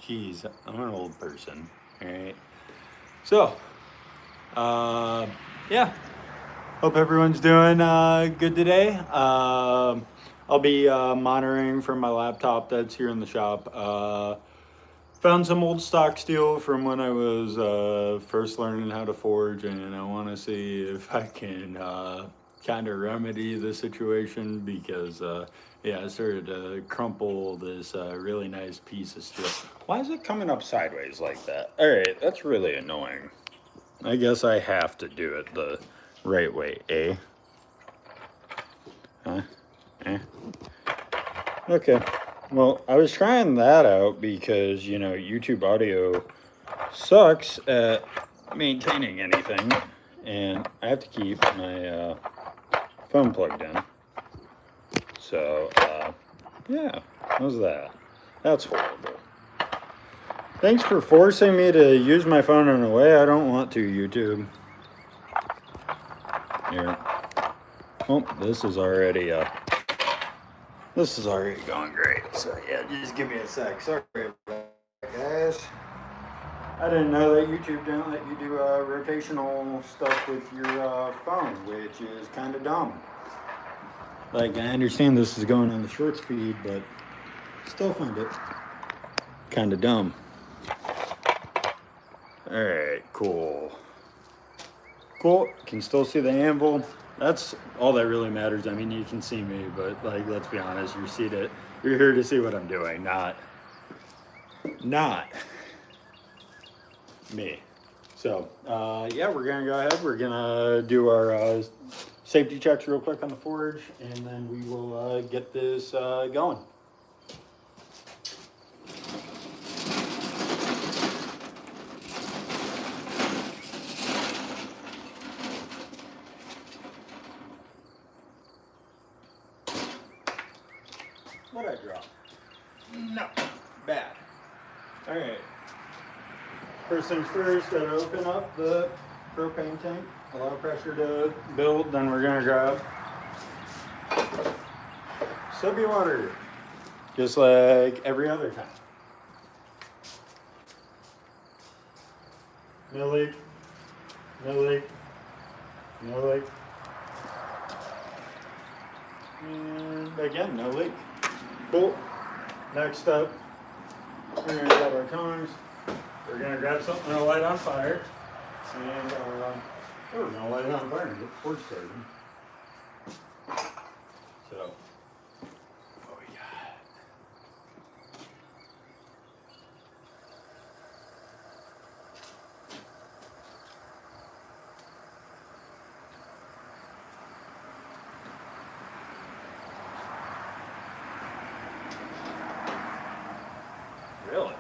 Jeez, I'm an old person. All right. So, yeah. Hope everyone's doing good today. I'll be monitoring from my laptop that's here in the shop. Found some old stock steel from when I was first learning how to forge, and I want to see if I can kind of remedy the situation because, yeah, I started to crumple this really nice piece of steel. Why is it coming up sideways like that? All right, that's really annoying. I guess I have to do it the right way, eh? Huh? Eh? Okay. Well, I was trying that out because, you know, YouTube audio sucks at maintaining anything, and I have to keep my phone plugged in. So, yeah, how's that? That's horrible. Thanks for forcing me to use my phone in a way I don't want to, YouTube. Here. Oh, this is already going great. So yeah, just give me a sec. Sorry about that, guys. I didn't know that YouTube didn't let you do rotational stuff with your phone, which is kind of dumb. Like, I understand this is going on the shorts feed, but still find it kind of dumb. All right, cool. Cool. Can still see the anvil. That's all that really matters. I mean, you can see me, but like, let's be honest. You're here to see what I'm doing, not me. So, yeah, we're gonna go ahead. We're gonna do our safety checks real quick on the forge, and then we will get this going. What'd I drop? No, bad. All right. First things first, gotta open up the propane tank, allow pressure to build, then we're gonna grab soapy water, just like every other time. No leak, no leak, no leak. And again, no leak. Cool. Next up, we're gonna grab our tongs. We're gonna grab something to light on fire, and we're gonna light it on fire and get the forge started. So, oh yeah. Really?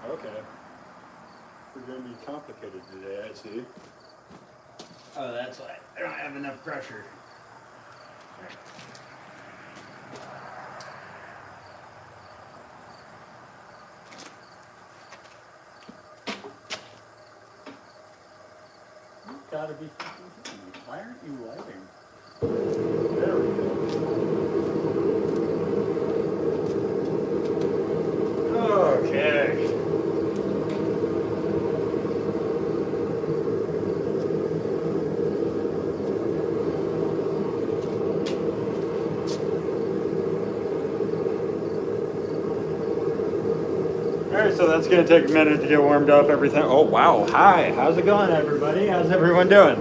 Okay. We're going to be complicated today, I see. Oh, that's why I don't have enough pressure. Right. You gotta be thinking, why aren't you lighting? There we go. Okay. Alright, so that's going to take a minute to get warmed up, everything. Oh, wow. Hi. How's it going, everybody? How's everyone doing?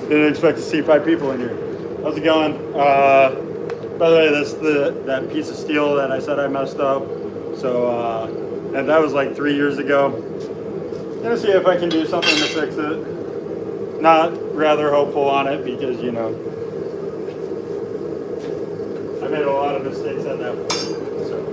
Didn't expect to see 5 people in here. How's it going? By the way, that's that piece of steel that I said I messed up. So, and that was like 3 years ago. Gonna see if I can do something to fix it. Not rather hopeful on it because, you know, I made a lot of mistakes at that point. So.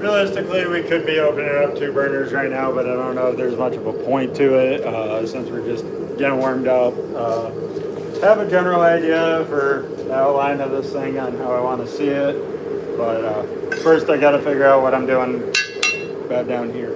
Realistically, we could be opening up 2 burners right now, but I don't know if there's much of a point to it since we're just getting warmed up. Have a general idea for the outline of this thing on how I want to see it, but first I got to figure out what I'm doing about down here.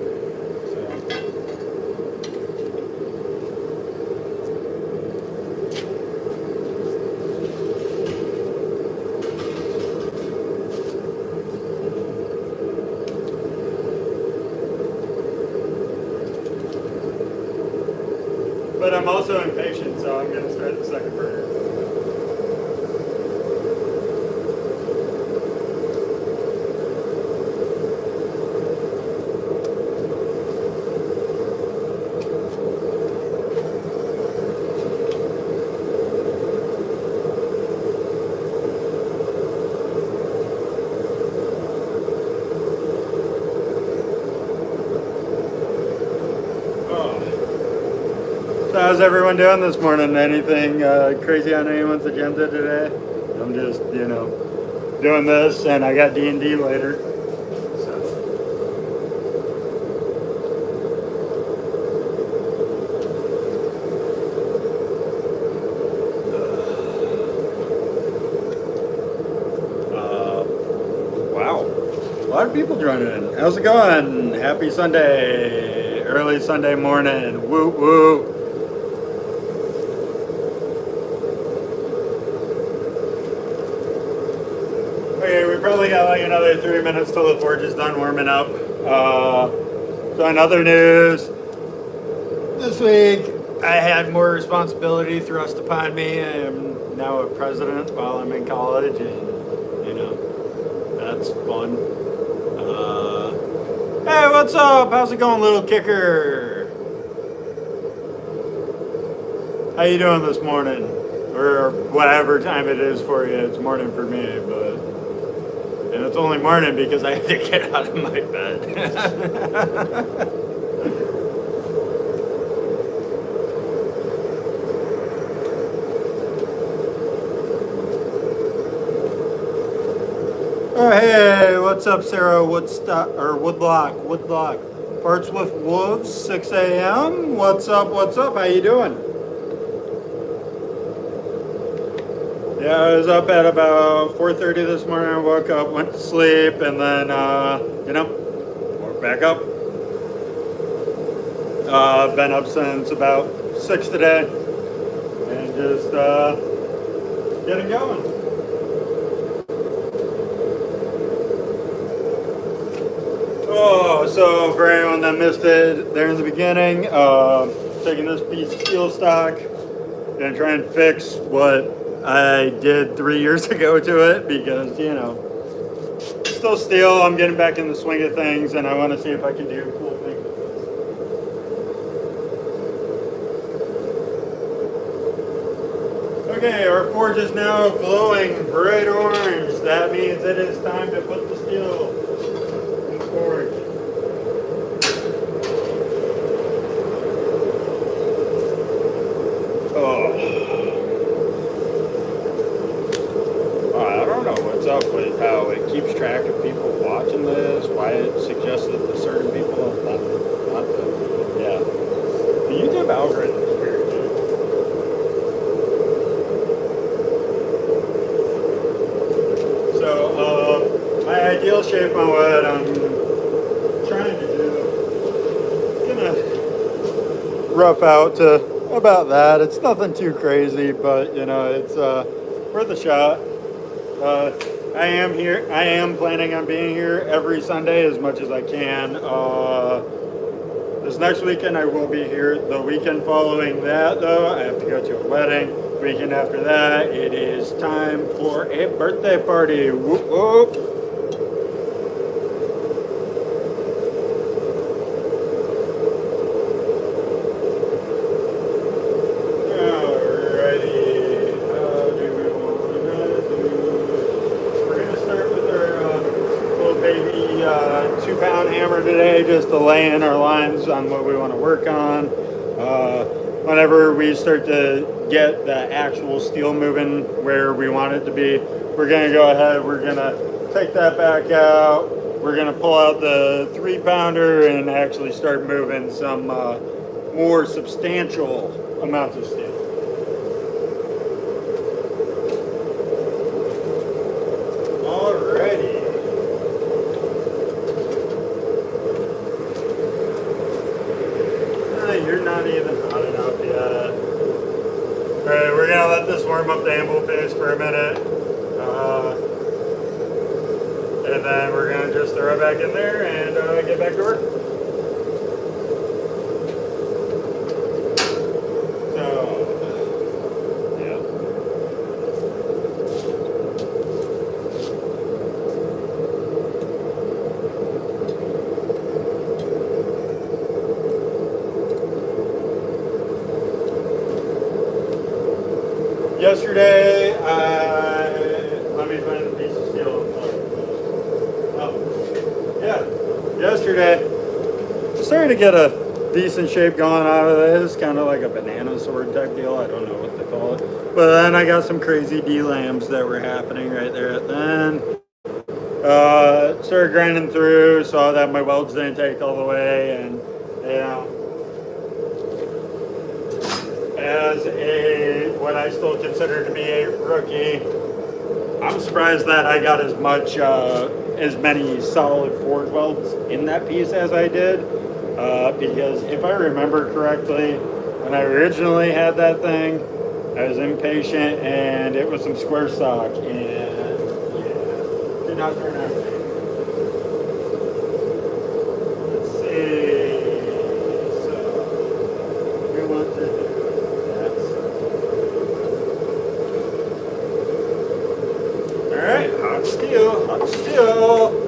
But I'm also impatient, so I'm going to start the second burner. So how's everyone doing this morning? Anything crazy on anyone's agenda today? I'm just, doing this, and I got D&D later. Wow, a lot of people joining in. How's it going? Happy Sunday, early Sunday morning. Woo woo. Okay, we probably got like another 3 minutes till the forge is done warming up. So in other news, this week I had more responsibility thrust upon me. I am now a president while I'm in college, and that's fun. Hey, what's up? How's it going, little kicker? How you doing this morning? Or whatever time it is for you. It's morning for me, and it's only morning because I had to get out of my bed. Oh, hey, what's up, Sarah Woodlock? Parts with Wolves, 6 a.m. What's up? How you doing? Yeah, I was up at about 4:30 this morning. I woke up, went to sleep, and then, woke back up. Been up since about 6 today, and just getting going. Oh, so for anyone that missed it there in the beginning, taking this piece of steel stock, gonna try and fix what I did 3 years ago to it, because, it's still steel. I'm getting back in the swing of things, and I want to see if I can do cool things with this. Okay, our forge is now glowing bright orange. That means it is time to put the steel in the forge. I don't know what's up with how it keeps track of people watching this, why it suggests that to certain people, the YouTube algorithm is weird, dude. So, my ideal shape on what I'm trying to do, gonna rough out to about that. It's nothing too crazy, but, it's worth a shot. I am planning on being here every Sunday as much as I can. This next weekend I will be here. The weekend following that, though, I have to go to a wedding. Weekend after that, it is time for a birthday party. Whoop whoop. Just to lay in our lines on what we want to work on. Whenever we start to get the actual steel moving where we want it to be, we're going to go ahead, we're going to take that back out, we're going to pull out the 3-pounder and actually start moving some more substantial amounts of steel. Alrighty. You're not even hot enough yet. Alright, we're gonna let this warm up the amble face for a minute. And then we're gonna just throw it back in there and get back to work. Yesterday, let me find the piece of steel. Yesterday, I started to get a decent shape going out of this, kind of like a banana sword type deal. I don't know what they call it. But then I got some crazy D-lambs that were happening right there at the end. Started grinding through, saw that my welds didn't take all the way, and you know, as what I still consider to be a rookie, I'm surprised that I got as many solid forge welds in that piece as I did, because if I remember correctly, when I originally had that thing, I was impatient and it was some square stock, and yeah, did not turn out. Let's see. So we want to do that. All right, hot steel, hot steel.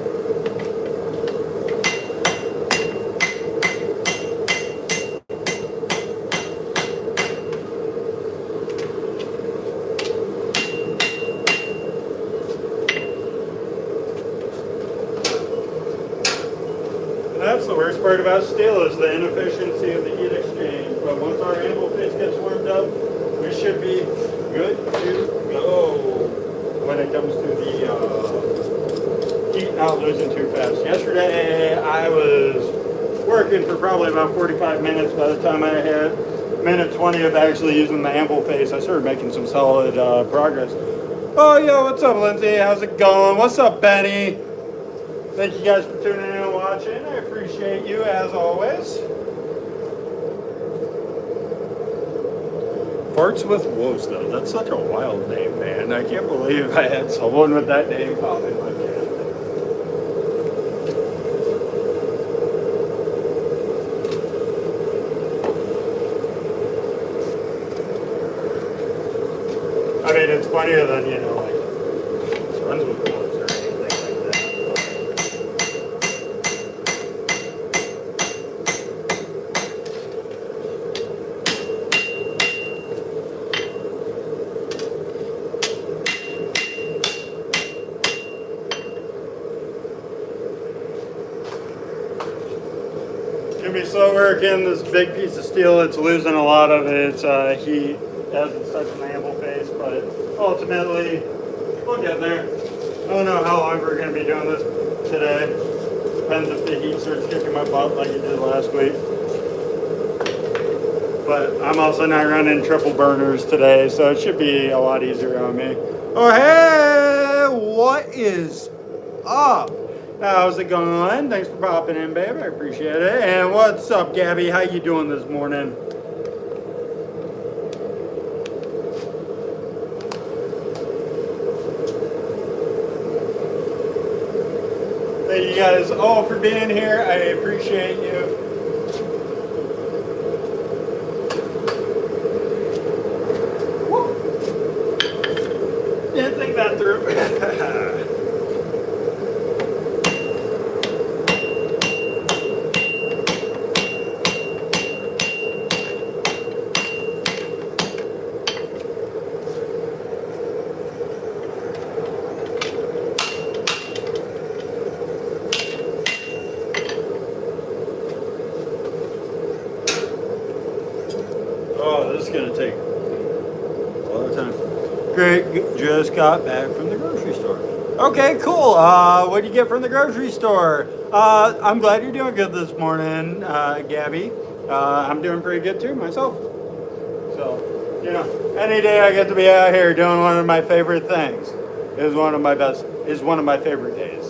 That's the worst part about steel, is the inefficiency of the heat exchange. But once our anvil face gets warmed up, we should be good to go when it comes to the heat not losing too fast. Yesterday, I was working for probably about 45 minutes. By the time I hit minute 20 of actually using the anvil face, I started making some solid progress. Oh, yo, what's up, Lindsay? How's it going? What's up, Benny? Thank you guys for tuning in and watching. I appreciate you as always. Farts with Wolves, though. That's such a wild name, man. I can't believe I had someone with that name pop in my head. I mean, it's funnier than, you know, like, runs with Wolves or anything like that. Gonna be slow working. This big piece of steel, it's losing a lot of its heat as it's touching the anvil face, but ultimately we'll get there. I don't know how long we're gonna be doing this today. Depends if the heat starts kicking my butt like it did last week. But I'm also not running triple burners today, so it should be a lot easier on me. Oh, hey, what is up? How's it going? Thanks for popping in, babe. I appreciate it. And what's up, Gabby? How you doing this morning? Thank you guys all for being here. I appreciate you. Woo. Didn't think that through. Oh, this is going to take a lot of time. Great, just got back from the grocery store. Okay, cool. What do you get from the grocery store? I'm glad you're doing good this morning, Gabby. I'm doing pretty good too, myself. you know, any day I get to be out here doing one of my favorite things is one of my favorite days.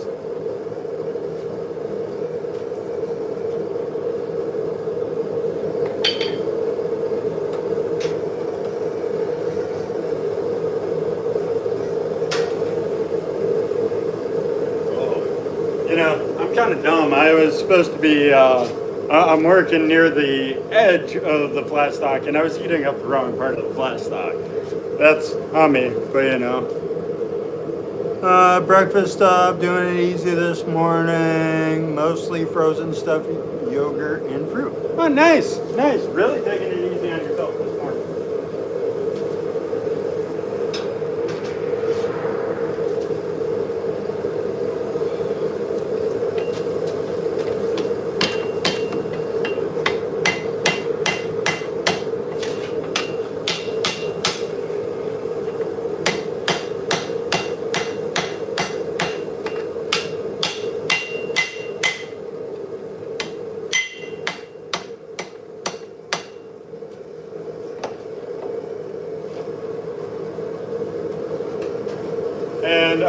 You know, I'm kind of dumb. I was supposed to be, I'm working near the edge of the flat stock, and I was heating up the wrong part of the flat stock. That's on me, but you know. Breakfast up, doing it easy this morning. Mostly frozen stuff, yogurt and fruit. Oh, nice, nice. Really taking it easy on yourself this morning. And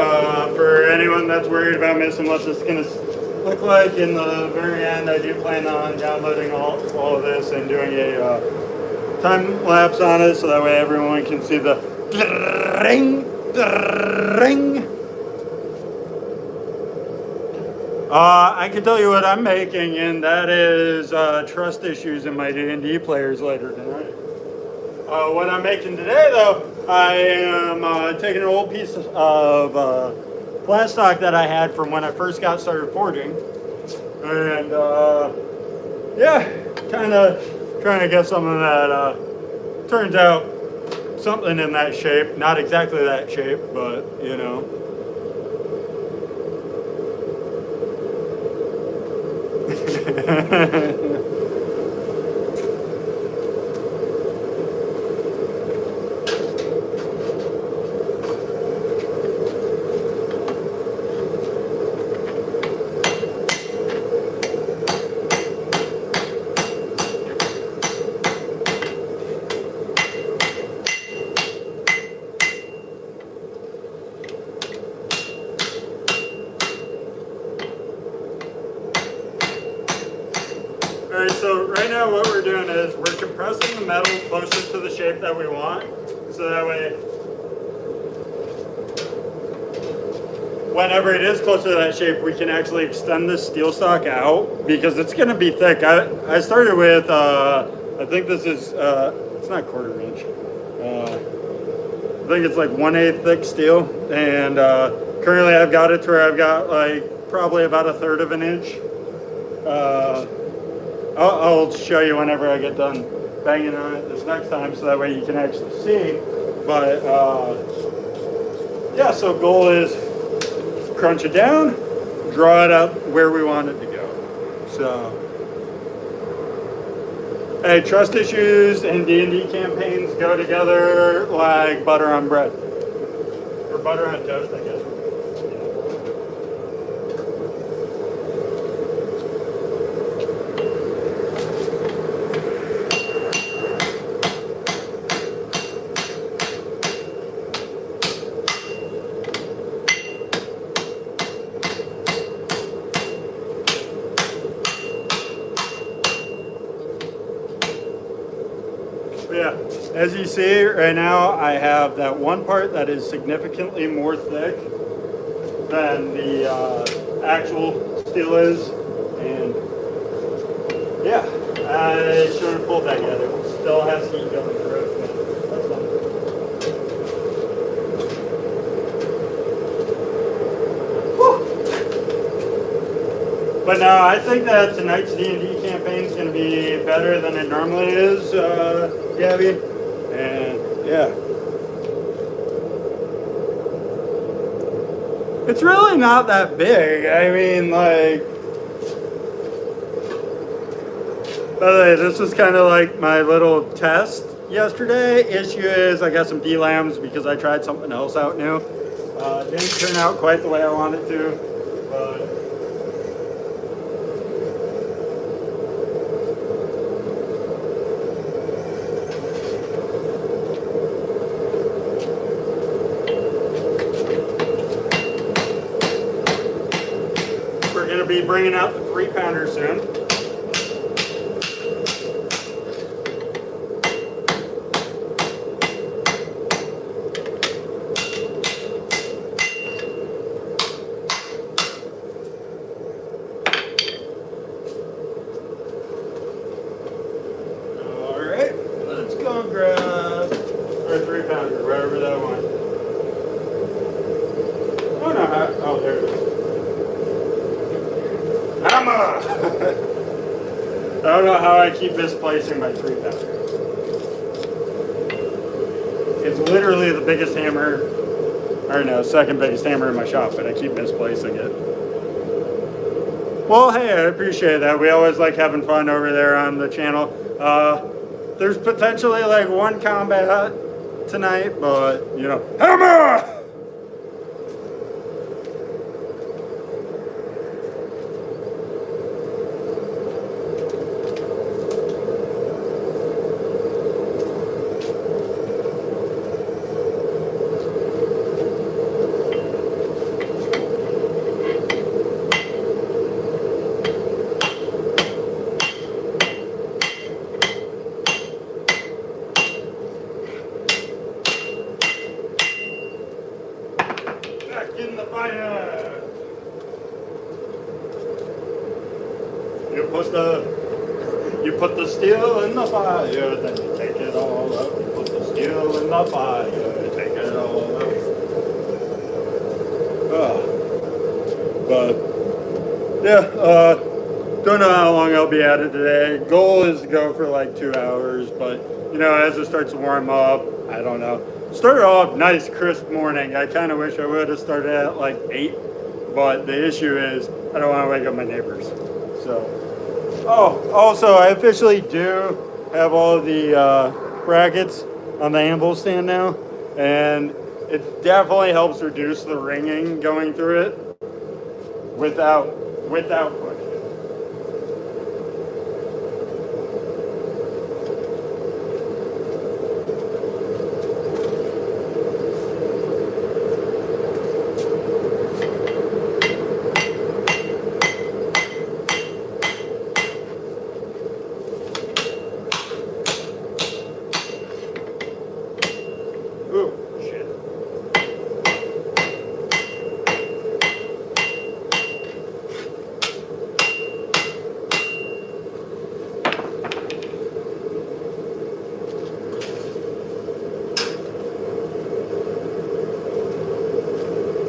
for anyone that's worried about missing what this is going to look like in the very end, I do plan on downloading all of this and doing a time lapse on it so that way everyone can see the ring, ring. I can tell you what I'm making, and that is trust issues in my D&D players later tonight. What I'm making today, though, I am taking an old piece of flat stock that I had from when I first got started forging, and yeah, kind of trying to get something that turns out something in that shape. Not exactly that shape, but you know. Alright, so right now what we're doing is we're compressing the metal closer to the shape that we want, so that way whenever it is closer to that shape we can actually extend this steel stock out because it's going to be thick. I started with, I think this is, it's not quarter inch, I think it's like 1/8 thick steel, and currently I've got it to where I've got like probably about 1/3 of an inch. I'll show you whenever I get done banging on it this next time so that way you can actually see. But yeah, so goal is crunch it down, draw it up where we want it to go. So, hey, trust issues and D&D campaigns go together like butter on bread. Or butter on toast, I guess. Yeah, as you see right now, I have that one part that is significantly more thick than the actual steel is, and yeah, I should have pulled that yet. It still has heat going through it, but that's fine. But no, I think that tonight's D&D campaign is going to be better than it normally is, Gabby. And yeah. It's really not that big. I mean, like, by the way, this was kind of like my little test yesterday. Issue is I got some D-lambs because I tried something else out new. Didn't turn out quite the way I wanted to, but be bringing out the 3-pounder soon. Alright, let's go grab our 3-pounder, wherever that went. Oh no, oh there it is. Hammer! I don't know how I keep misplacing my 3-pounder. It's literally the biggest hammer, or no, second biggest hammer in my shop, but I keep misplacing it. Well, hey, I appreciate that. We always like having fun over there on the channel. There's potentially like one combat tonight, but you know, hammer! In the fire. You put the steel in the fire, then you take it all out. You put the steel in the fire, you take it all out. But yeah, don't know how long I'll be at it today. Goal is to go for like 2 hours, but you know, as it starts to warm up, I don't know. Started off nice, crisp morning. I kind of wish I would have started at like 8, but the issue is I don't want to wake up my neighbors. So, oh, also I officially do have all of the brackets on the anvil stand now, and it definitely helps reduce the ringing going through it without pushing. Ooh, shit.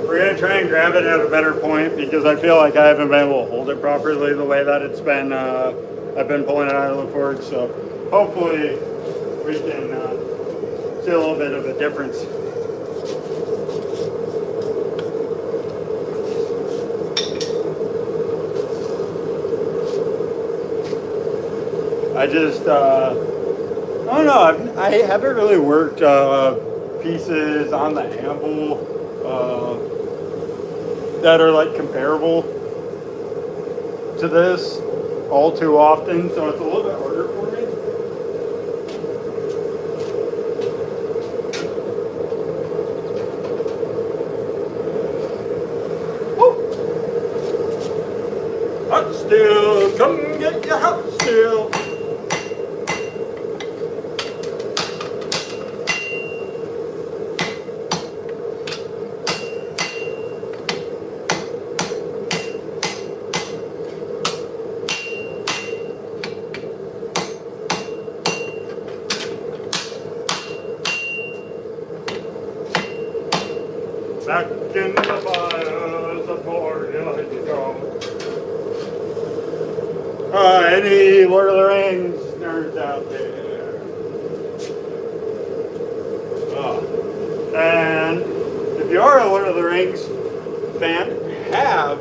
We're going to try and grab it at a better point because I feel like I haven't been able to hold it properly the way that it's been, I've been pulling it out of the forge. So hopefully we can see a little bit of a difference. I just, I don't know, I haven't really worked pieces on the anvil that are like comparable to this all too often, so it's a little bit harder for me. Woo! Hot steel, come get your hot steel. Back in the fire, the more you go. Any Lord of the Rings nerds out there? And if you are a Lord of the Rings fan, have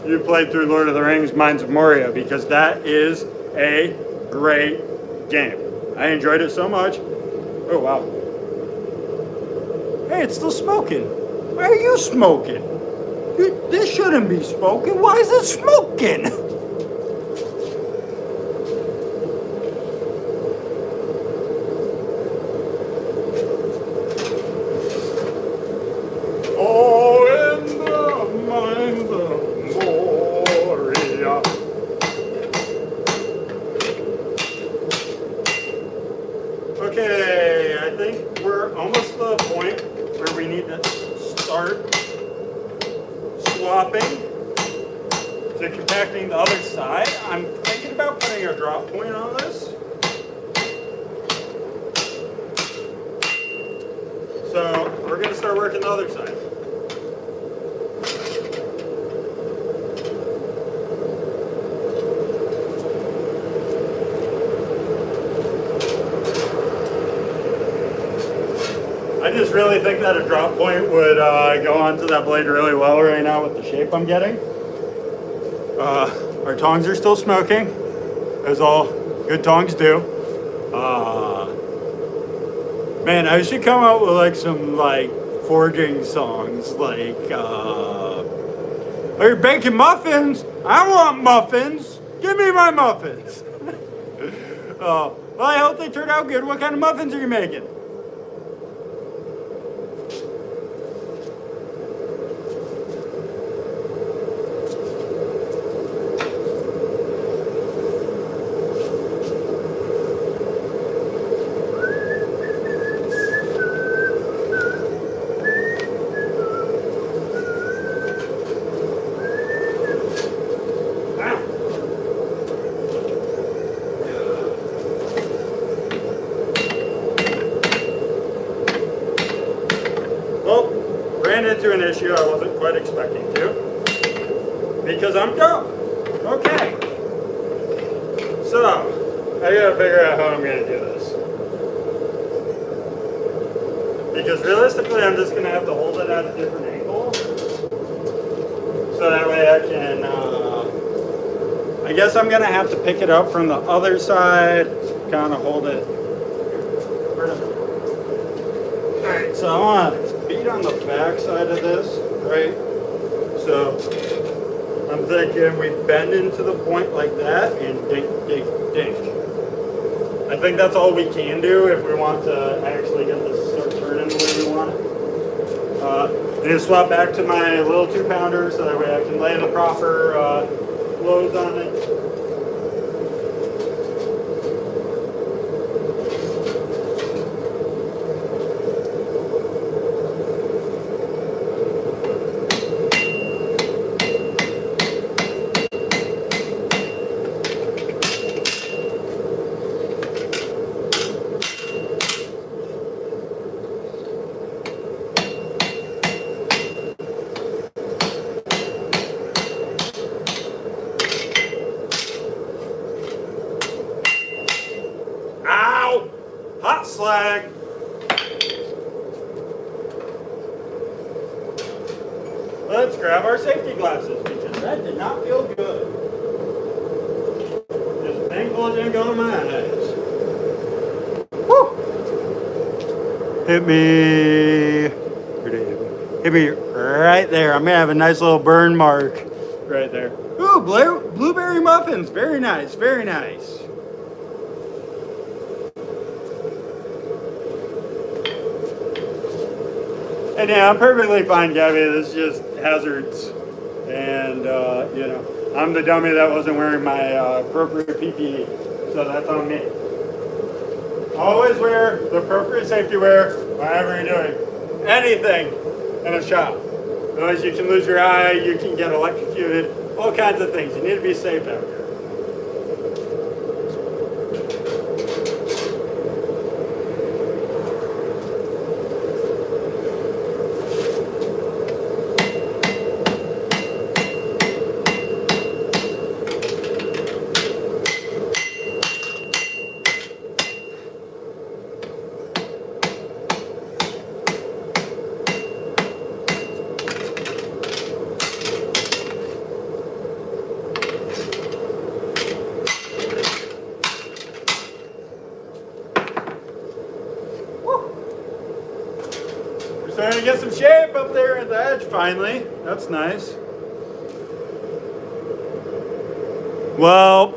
you played through Lord of the Rings Mines of Moria? Because that is a great game. I enjoyed it so much. Oh, wow. Hey, it's still smoking. Why are you smoking? This shouldn't be smoking. Why is it smoking? Oh, in the mines of Moria. we're almost to the point where we need to start swapping to compacting the other side. I'm thinking about putting a drop point on this. So we're going to start working the other side. I just really think that a drop point would go onto that blade really well right now with the shape I'm getting. Our tongs are still smoking, as all good tongs do. Man, I should come out with like some like forging songs, like are you baking muffins? I want muffins. Give me my muffins. Well, I hope they turn out good. What kind of muffins are you making? Well, ran into an issue I wasn't quite expecting to, because I'm dumb. Okay. So, I gotta figure out how I'm gonna do this. Because realistically, I'm just gonna have to hold it at a different angle. So that way I can, I guess I'm gonna have to pick it up from the other side, kind of hold it. Alright, so I want beat on the back side of this, right? So I'm thinking we bend into the point like that and dink, dink, dink. I think that's all we can do if we want to actually get this start turning the way we want it. I'm going to swap back to my little 2-pounder so that way I can lay the proper loads on it. Ow! Hot slag! Let's grab our safety glasses because that did not feel good. Just thankful it didn't go in my eyes. Woo! Hit me. Where did it hit me? Hit me right there. I'm gonna have a nice little burn mark right there. Ooh, blueberry muffins. Very nice, very nice. And yeah, I'm perfectly fine, Gabby. This is just hazards. And, you know, I'm the dummy that wasn't wearing my appropriate PPE. So that's on me. Always wear the appropriate safety wear whenever you're doing anything in a shop. Otherwise, you can lose your eye, you can get electrocuted, all kinds of things. You need to be safe out there. Starting to get some shape up there at the edge finally. That's nice. Well,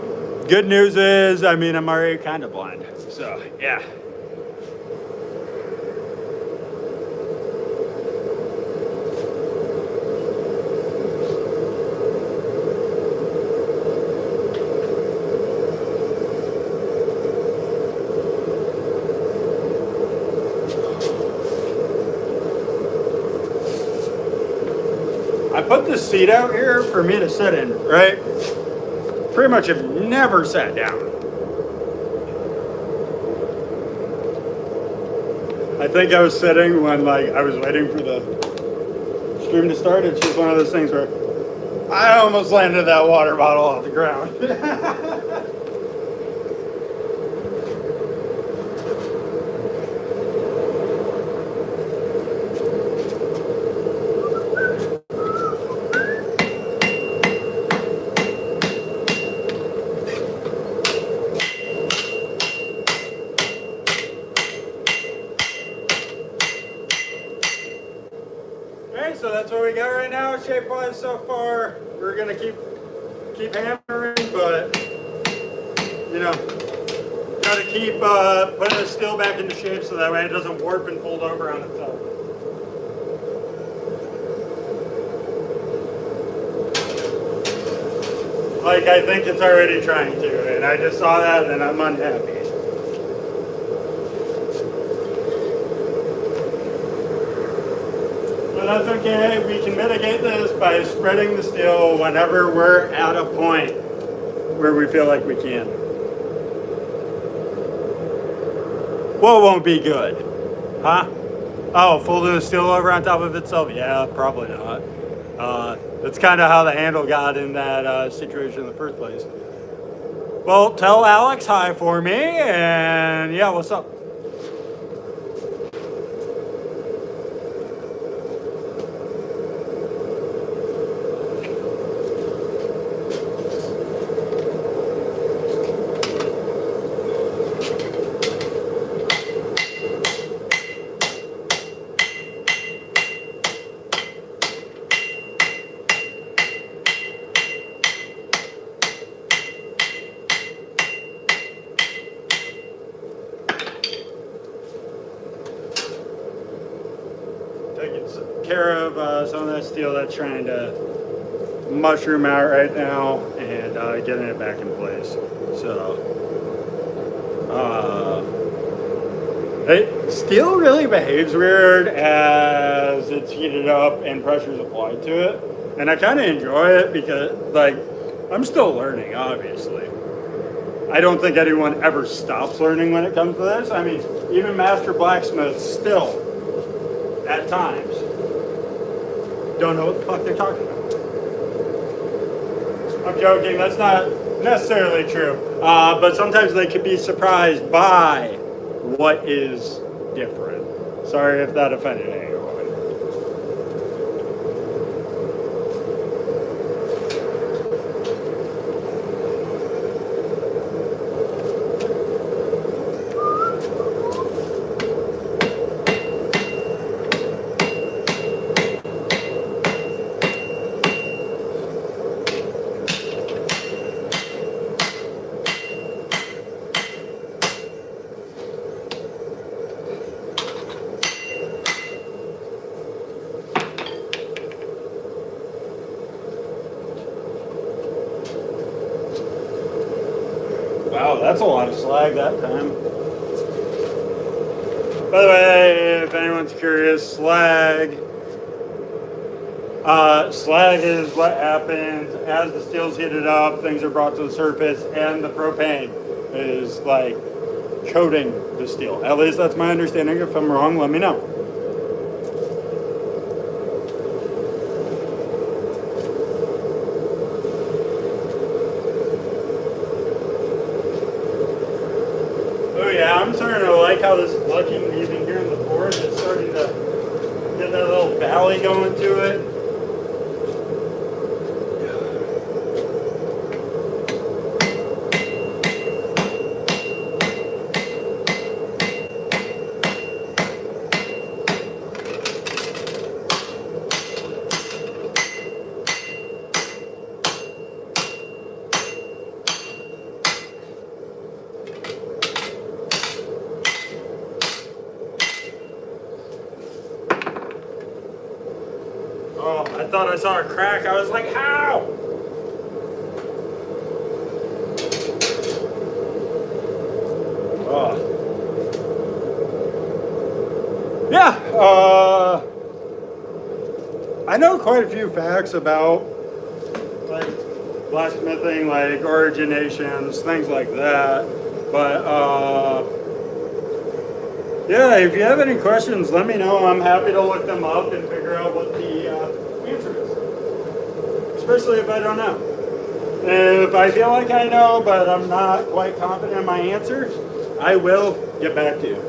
good news is, I mean, I'm already kind of blind. So, yeah. I put this seat out here for me to sit in, right? Pretty much have never sat down. I think I was sitting when like I was waiting for the stream to start. It's just one of those things where I almost landed that water bottle off the ground. So that's what we got right now, shape-wise so far. We're gonna keep hammering, but you know, gotta keep putting the steel back into shape so that way it doesn't warp and fold over on itself. Like I think it's already trying to, and I just saw that and I'm unhappy. That's okay. We can mitigate this by spreading the steel whenever we're at a point where we feel like we can. Well, it won't be good. Huh? Oh, folding the steel over on top of itself? Yeah, probably not. That's kind of how the handle got in that situation in the first place. Well, tell Alex hi for me, and yeah, what's up? Care of some of that steel that's trying to mushroom out right now and getting it back in place. So steel really behaves weird as it's heated up and pressure is applied to it, and I kind of enjoy it because like I'm still learning, obviously. I don't think anyone ever stops learning when it comes to this. I mean, even master blacksmiths still at times don't know what the fuck they're talking about. I'm joking, that's not necessarily true. But sometimes they can be surprised by what is different. Sorry if that offended anyone. Wow, that's a lot of slag that time. By the way, if anyone's curious, slag is what happens as the steel's heated up, things are brought to the surface, and the propane is like coating the steel. At least that's my understanding. If I'm wrong, let me know. I'm starting to like how this is looking, even here in the forest. It's starting to get that little valley going to it. Oh, I thought I saw a crack. I was like, how? Oh. Yeah, I know quite a few facts about like blacksmithing, like originations, things like that. But yeah, if you have any questions, let me know. I'm happy to look them up and figure out what the answer is, especially if I don't know. If I feel like I know, but I'm not quite confident in my answer, I will get back to you.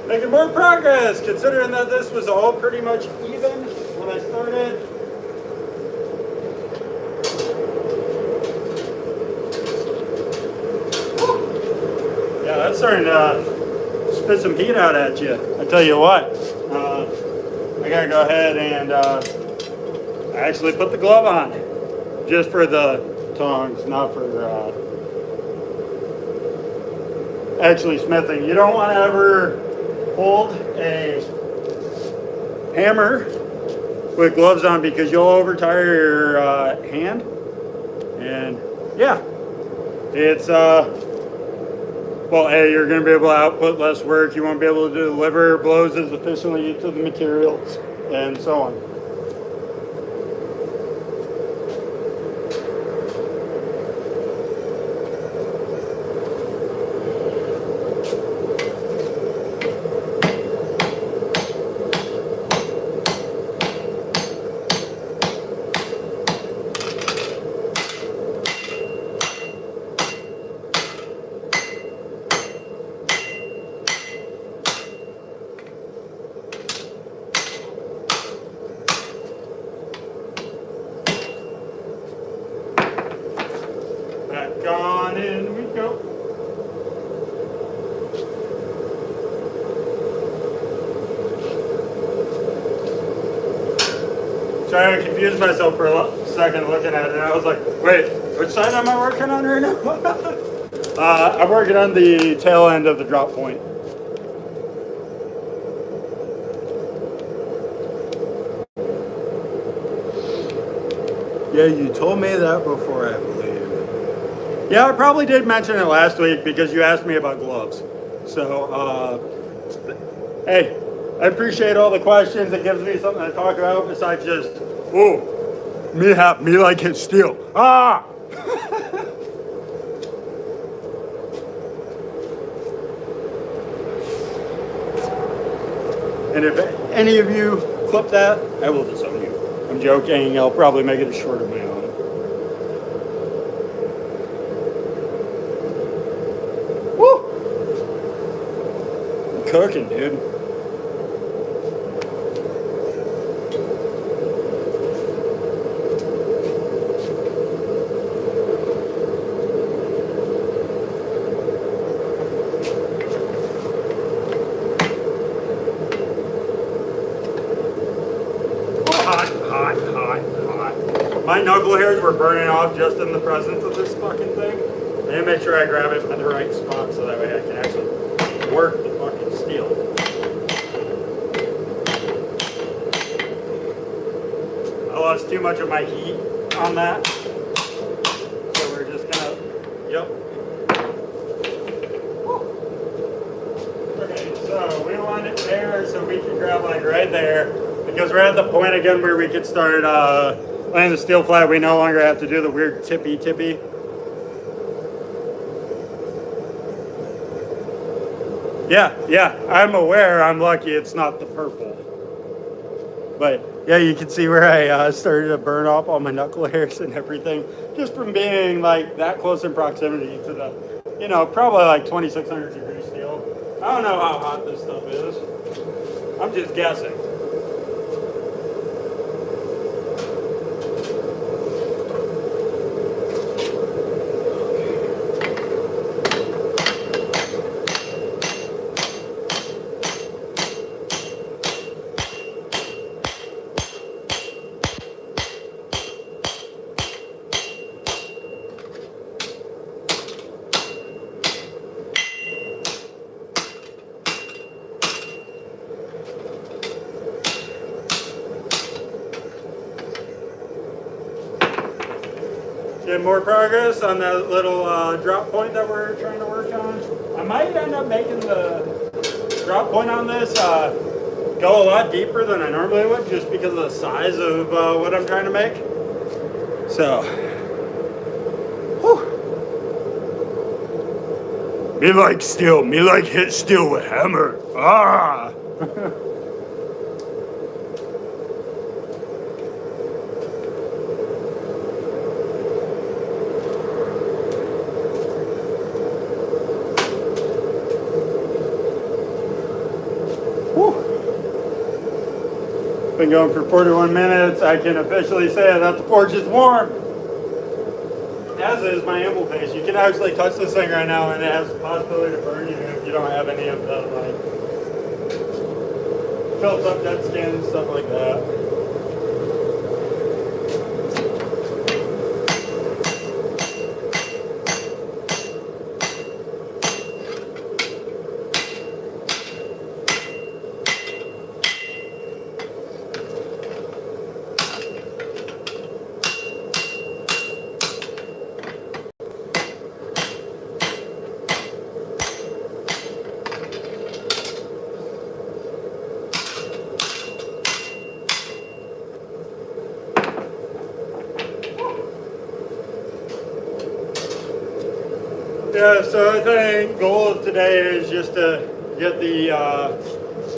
Making more progress, considering that this was all pretty much even when I started. Yeah, that's starting to spit some heat out at you. I tell you what, I gotta go ahead and actually put the glove on, just for the tongs, not for actually smithing. You don't want to ever hold a hammer with gloves on because you'll overtire your hand, and yeah, it's well, A, you're going to be able to output less work, you won't be able to deliver blows as efficiently to the materials, and so on. Back on in we go. Sorry, I confused myself for a second looking at it. I was like, wait, which side am I working on right now? I'm working on the tail end of the drop point. Yeah, you told me that before, I believe. Yeah, I probably did mention it last week because you asked me about gloves. So, hey, I appreciate all the questions. It gives me something to talk about besides just, oh, me like it's steel. Ah! And if any of you clip that, I will disown you. I'm joking. I'll probably make it a short of my own. Woo! I'm cooking, dude. My knuckle hairs were burning off just in the presence of this fucking thing. I need to make sure I grab it at the right spot so that way I can actually work the fucking steel. I lost too much of my heat on that. So we're just gonna, yep. Okay, so we want it there so we can grab like right there. Because we're at the point again where we could start laying the steel flat. We no longer have to do the weird tippy. Yeah, I'm aware. I'm lucky it's not the purple. But yeah, you can see where I started to burn off all my knuckle hairs and everything just from being like that close in proximity to the, you know, probably like 2,600 degree steel. I don't know how hot this stuff is. I'm just guessing. Get more progress on that little drop point that we're trying to work on. I might end up making the drop point on this go a lot deeper than I normally would, just because of the size of what I'm trying to make. So, whew. Me like steel, me like hit steel with hammer. Ah! Been going for 41 minutes. I can officially say that the forge is warm. As is my ammo face. You can actually touch this thing right now and it has the possibility to burn you if you don't have any of the like built up dead skin, stuff like that. Yeah, so I think goal of today is just to get the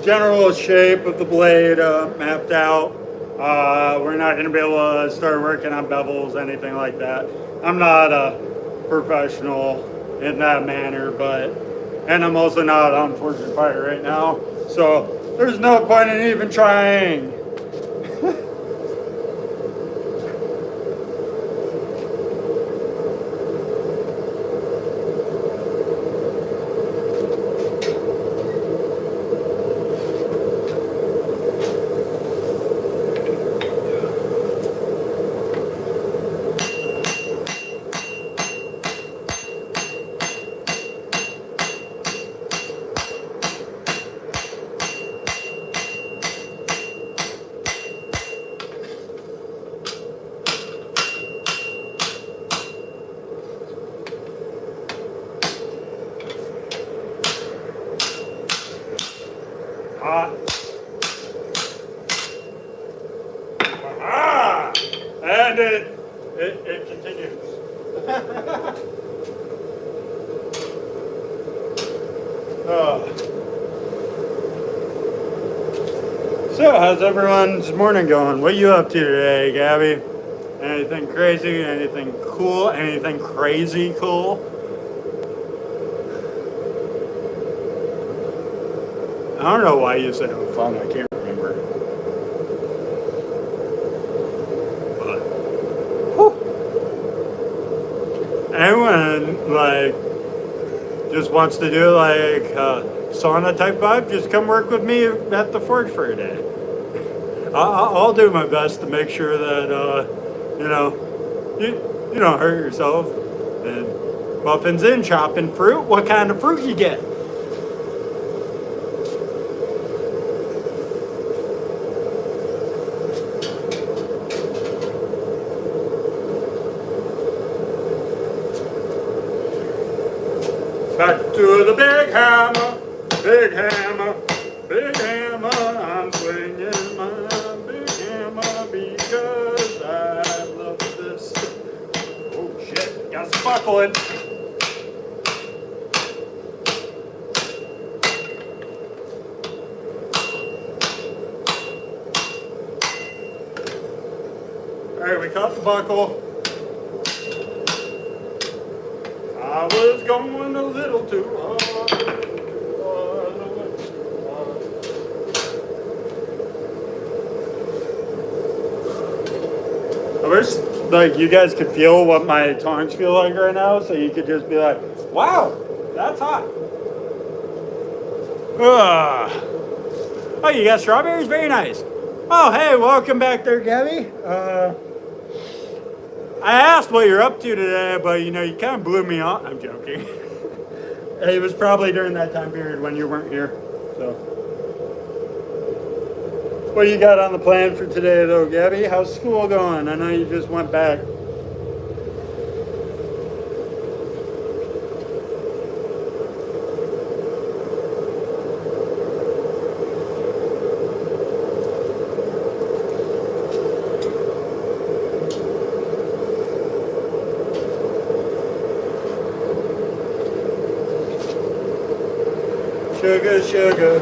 general shape of the blade mapped out. We're not going to be able to start working on bevels, anything like that. I'm not a professional in that manner, and I'm also not on Fortune Fire right now, so there's no point in even trying. And it continues. So, how's everyone's morning going? What are you up to today, Gabby? Anything crazy? Anything cool? Anything crazy cool? I don't know why you said it was fun. I can't remember. But, whew. Anyone like just wants to do like sauna type vibe, just come work with me at the forge for a day. I'll do my best to make sure that you know you don't hurt yourself. And muffins in, chopping fruit. What kind of fruit you get? Back to the big hammer, big hammer, big hammer. I'm swinging my big hammer because I love this. Oh shit, got some buckling. Alright, we cut the buckle. I was going a little too hard. I wish like you guys could feel what my tongs feel like right now, so you could just be like, wow, that's hot. Oh, you got strawberries? Very nice. Oh, hey, welcome back there, Gabby. I asked what you're up to today, but you kind of blew me off. I'm joking. It was probably during that time period when you weren't here. So, what you got on the plan for today, though, Gabby? How's school going? I know you just went back. Sugar, sugar.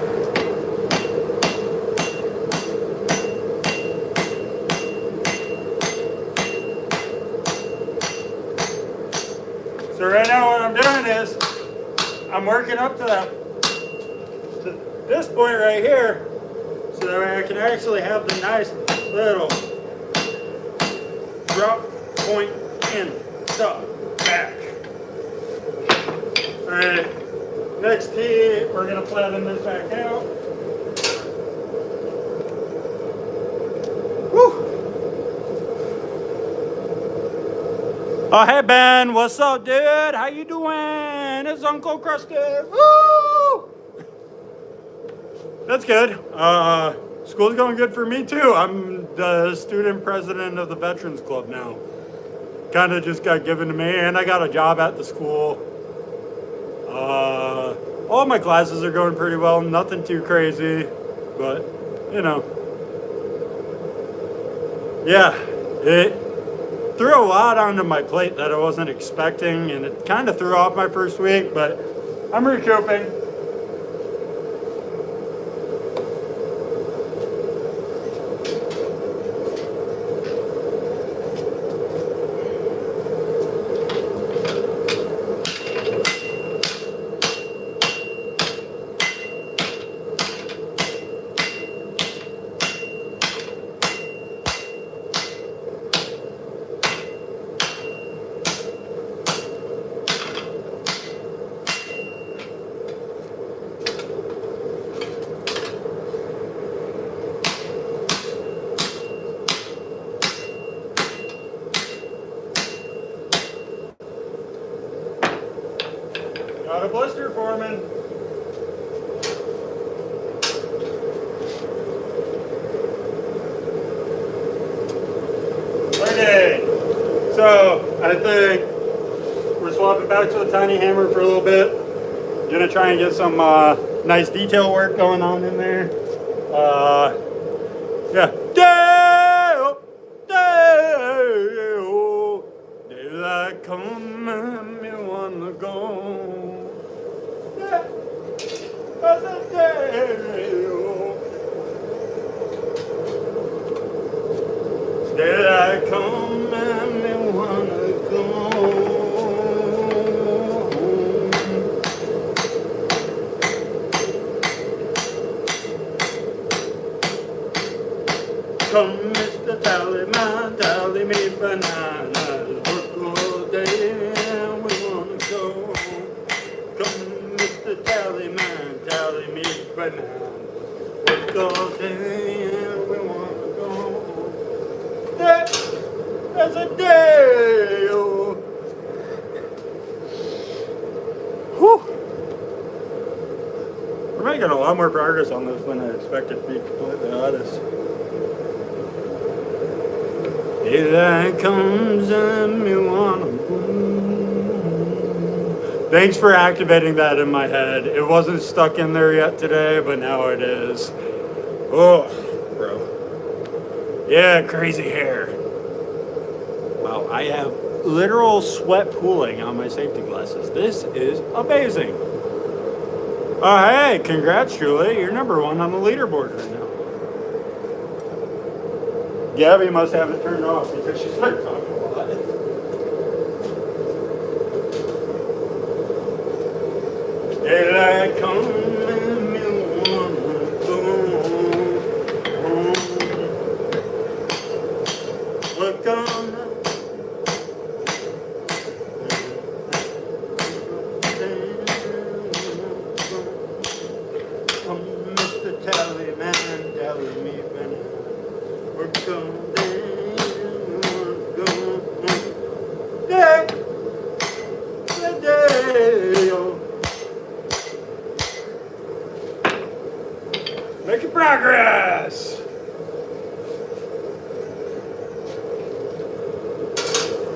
So right now what I'm doing is I'm working up to this point right here so that way I can actually have the nice little drop point in the back. Alright, next tee, we're going to flatten this back out. Woo! Oh, hey Ben, what's up, dude? How you doing? It's Uncle Krusty. Woo! That's good. School's going good for me too. I'm the student president of the Veterans Club now. Kind of just got given to me, and I got a job at the school. All my classes are going pretty well. Nothing too crazy, but you know, yeah, it threw a lot onto my plate that I wasn't expecting, and it kind of threw off my first week, but I'm recouping. Got a blister forming. Okay, so I think we're swapping back to the tiny hammer for a little bit. Gonna try and get some nice detail work going on in there. Yeah. Day-o, day-o, daylight come and me wanna go. Yeah, that's a day-o. Daylight come and me wanna go. Come, Mr. Tallyman, tally me bananas. Work all day and we wanna go. Come, Mr. Tallyman, tally me bananas. Work all day and we wanna go. That's a day. Oh. Whew. We're making a lot more progress on this than I expected, to be completely honest. Daylight comes and me wanna go. Thanks for activating that in my head. It wasn't stuck in there yet today, but now it is. Oh, bro. Yeah, crazy hair. Wow, I have literal sweat pooling on my safety glasses. This is amazing. Oh, hey, congrats, Julie. You're number one on the leaderboard right now. Gabby must have it turned off because she's like talking a lot. Daylight come and me wanna go home. We're gonna come, Mr. Tallyman, tally me when we're going day, the day, oh. Making progress.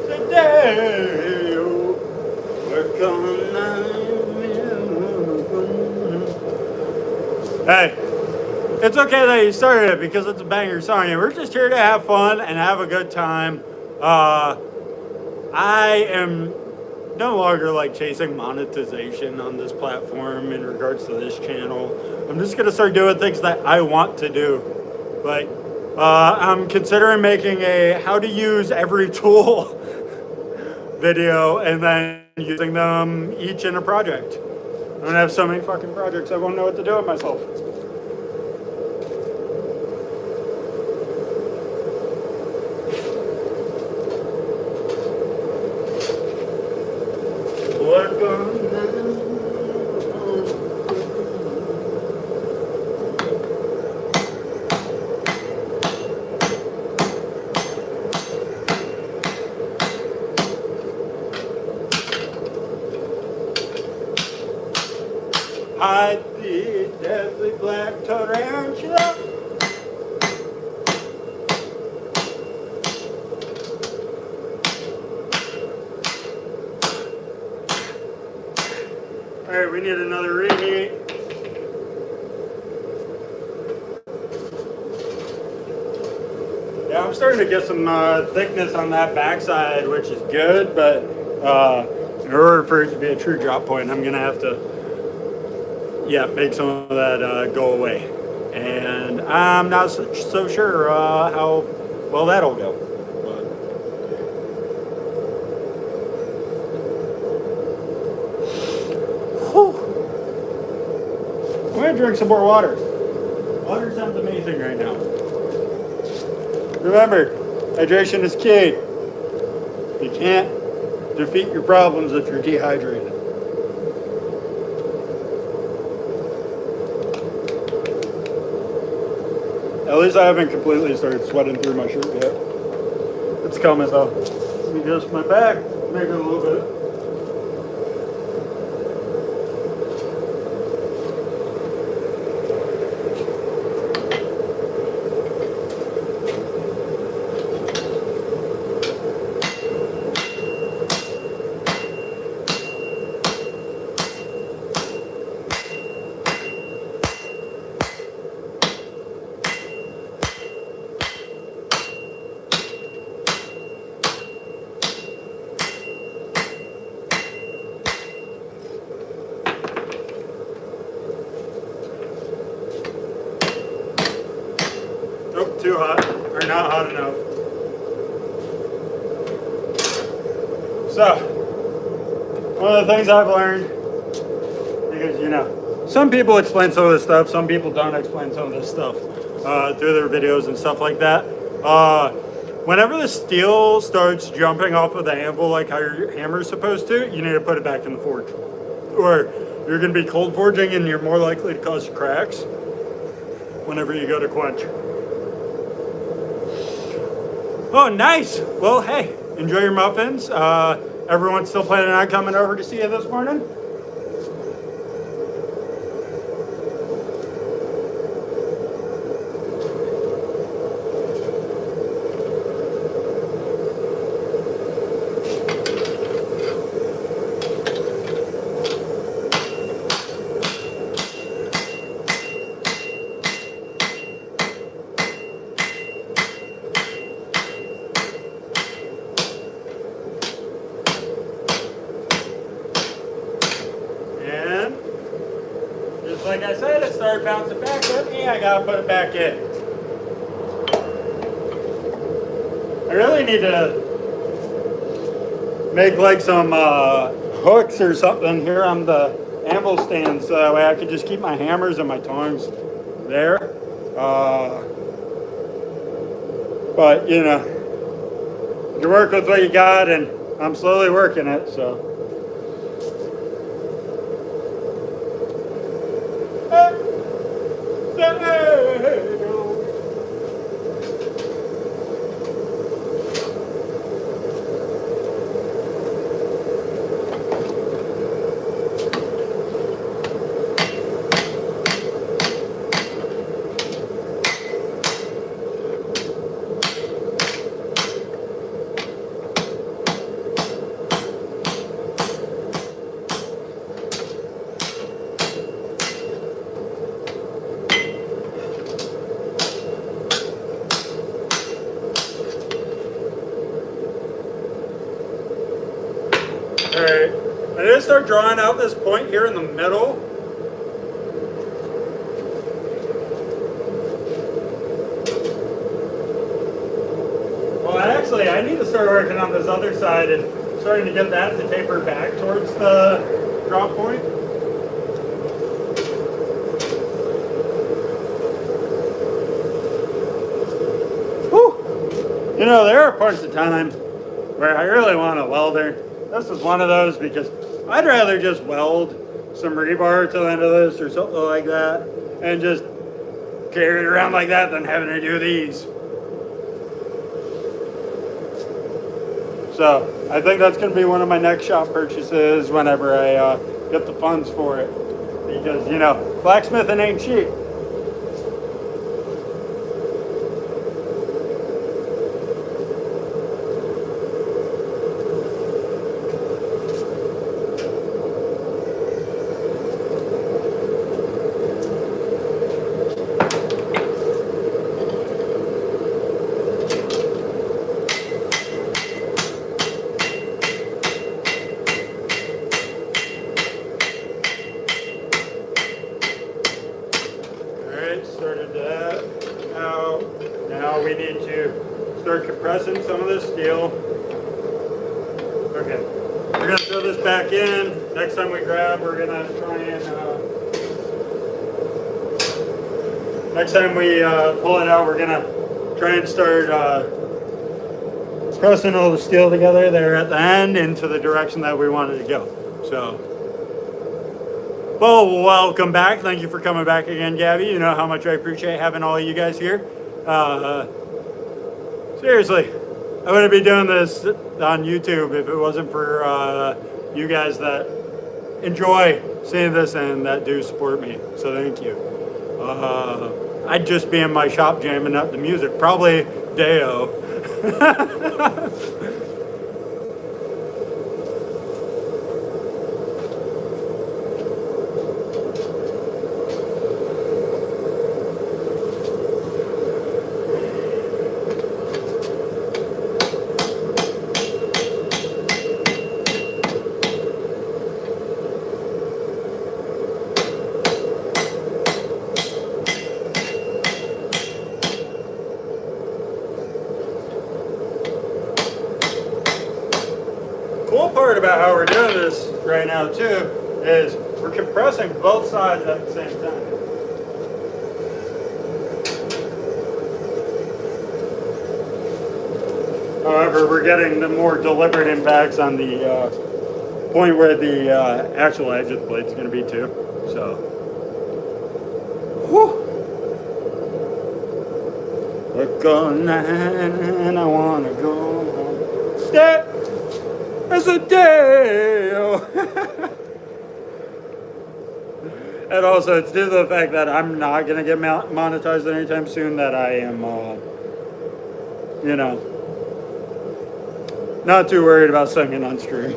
Today, oh, we're going. Hey. It's okay that you started it because it's a banger song, and we're just here to have fun and have a good time. I am no longer like chasing monetization on this platform in regards to this channel. I'm just gonna start doing things that I want to do. Like, I'm considering making a how to use every tool video and then using them each in a project. I'm gonna have so many fucking projects I won't know what to do with myself. I did deathly black toad around shop. Alright, we need another reheat. Yeah, I'm starting to get some thickness on that backside, which is good, but in order for it to be a true drop point, I'm gonna have to make some of that go away. And I'm not so sure how well that'll go. I'm gonna drink some more water. Water sounds amazing right now. Remember, hydration is key. You can't defeat your problems if you're dehydrated. At least I haven't completely started sweating through my shirt yet. It's coming though. Let me adjust my back, make it a little bit. Nope, too hot, or not hot enough. So, one of the things I've learned, because some people explain some of this stuff, some people don't explain some of this stuff through their videos and stuff like that. Whenever the steel starts jumping off of the anvil like how your hammer's supposed to, you need to put it back in the forge. Or you're going to be cold forging and you're more likely to cause cracks whenever you go to quench. Oh, nice. Well, hey, enjoy your muffins. Everyone's still planning on coming over to see you this morning? Like I said, it started bouncing back with me. I gotta put it back in. I really need to make like some hooks or something here on the anvil stand so that way I can just keep my hammers and my tongs there. But you work with what you got, and I'm slowly working it, so. I start drawing out this point here in the middle, well, actually, I need to start working on this other side and starting to get that to taper back towards the drop point. Whew. You know, there are parts of time where I really want a welder. This is one of those because I'd rather just weld some rebar to the end of this or something like that and just carry it around like that than having to do these. So I think that's going to be one of my next shop purchases whenever I get the funds for it. Because, you know, blacksmithing ain't cheap. Started that out. Now we need to start compressing some of this steel. Okay, we're gonna throw this back in. Next time we grab, we're gonna try and next time we pull it out, we're gonna try and start pressing all the steel together there at the end into the direction that we wanted to go. So. Well, welcome back. Thank you for coming back again, Gabby. You know how much I appreciate having all of you guys here. Seriously, I wouldn't be doing this on YouTube if it wasn't for you guys that enjoy seeing this and that do support me. So thank you. I'd just be in my shop jamming up the music, probably Deo. Cool part about how we're doing this right now too is we're compressing both sides at the same time. However, we're getting the more deliberate impacts on the point where the actual edge of the blade is going to be too. So, whew. We're going and I want to go home. Step. As a day. And also, it's due to the fact that I'm not going to get monetized anytime soon that I am, you know, not too worried about singing on stream.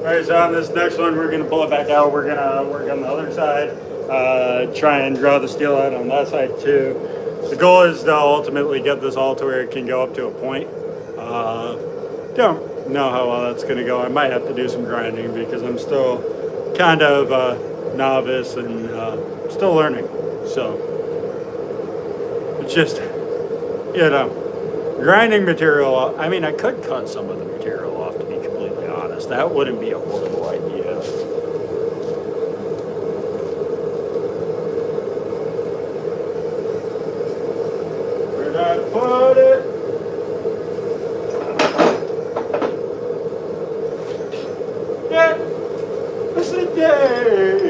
Alright, so on this next one, we're going to pull it back out. We're going to work on the other side, try and draw the steel out on that side too. The goal is to ultimately get this all to where it can go up to a point. Don't know how well that's going to go. I might have to do some grinding because I'm still kind of a novice and still learning. So it's just, you know, grinding material. I mean, I could cut some of the material off, to be completely honest. That wouldn't be a horrible idea. Where'd I put it? Yeah, it's a day.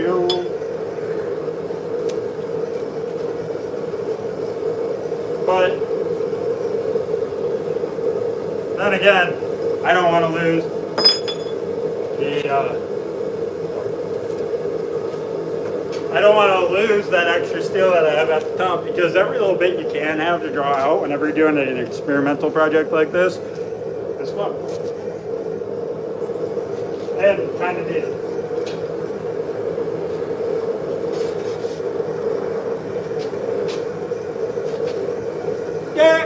Then again, I don't want to lose that extra steel that I have at the top, because every little bit you can have to draw out whenever you're doing an experimental project like this is fun. And kind of needed. Yeah!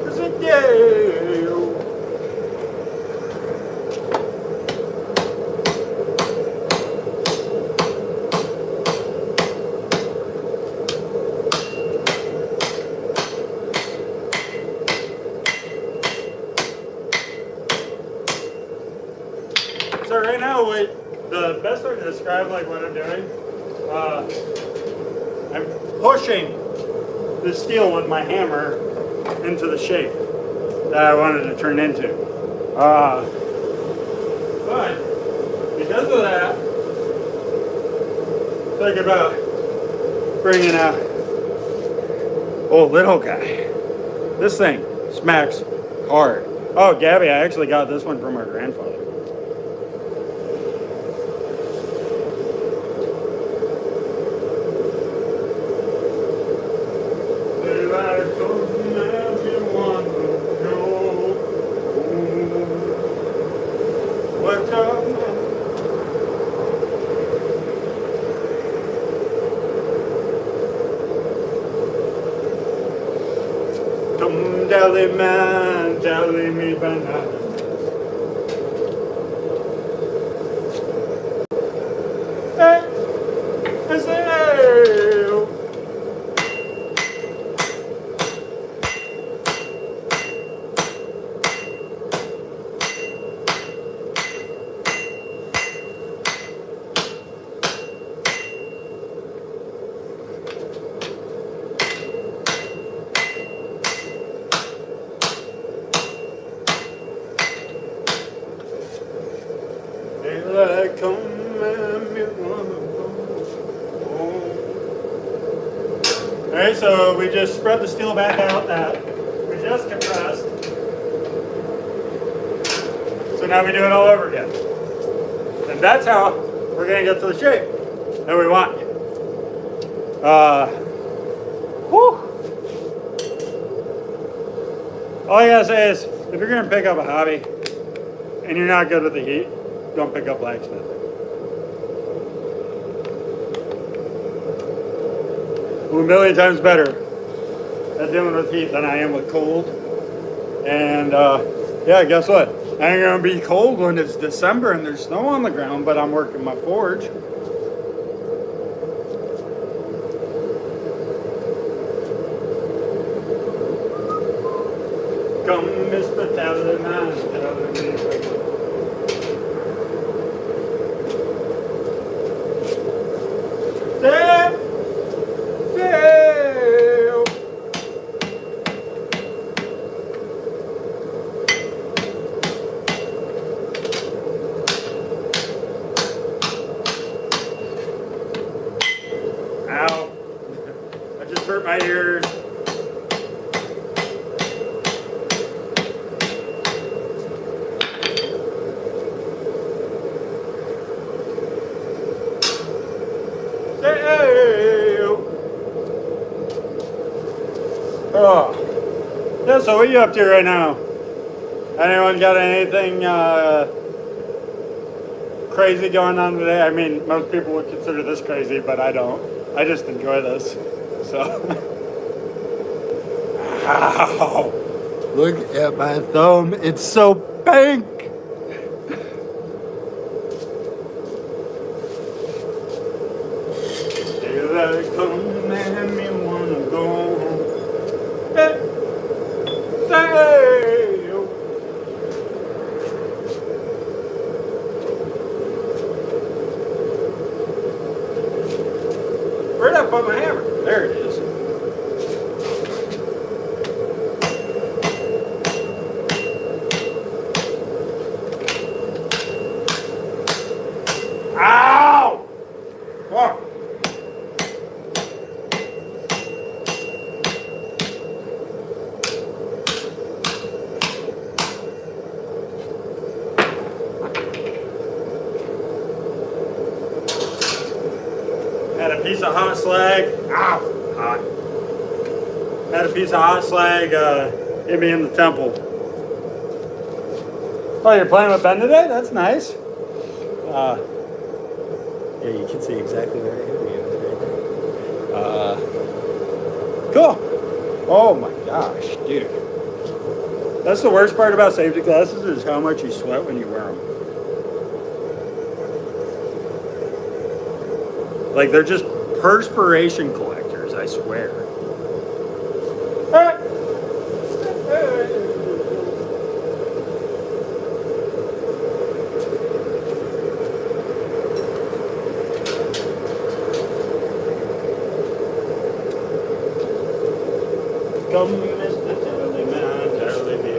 It's a deal! So right now, the best way to describe like what I'm doing, I'm pushing the steel with my hammer into the shape that I wanted to turn into. But because of that, think about bringing out little guy. This thing smacks hard. Oh, Gabby, I actually got this one from our grandfather. Come deli man, deli me banana. Hey, I say hey. Come and me wanna go. Alright, so we just spread the steel back out that we just compressed. So now we do it all over again. And that's how we're going to get to the shape that we want. All I gotta say is, if you're going to pick up a hobby and you're not good with the heat, don't pick up blacksmithing. I'm a million times better at dealing with heat than I am with cold. And yeah, guess what? I ain't gonna be cold when it's December and there's snow on the ground, but I'm working my forge. Come, Mr. Tallyman, tell me. Ow. I just hurt my ears. Oh. Yeah, so what are you up to right now? Anyone got anything crazy going on today? I mean, most people would consider this crazy, but I don't. I just enjoy this. So. Ow. Look at my thumb. It's so pink. Come and me wanna go home. Hey, hey, where'd I put my hammer? There it is. piece of hot slag. Ow, hot. Had a piece of hot slag hit me in the temple. Oh, you're playing with Ben today? That's nice. Yeah, you can see exactly where it hit me. Cool. Oh my gosh, dude. That's the worst part about safety glasses is how much you sweat when you wear them. Like, they're just perspiration collectors, I swear. Come, Mr. Jelly Man, Jelly Bean.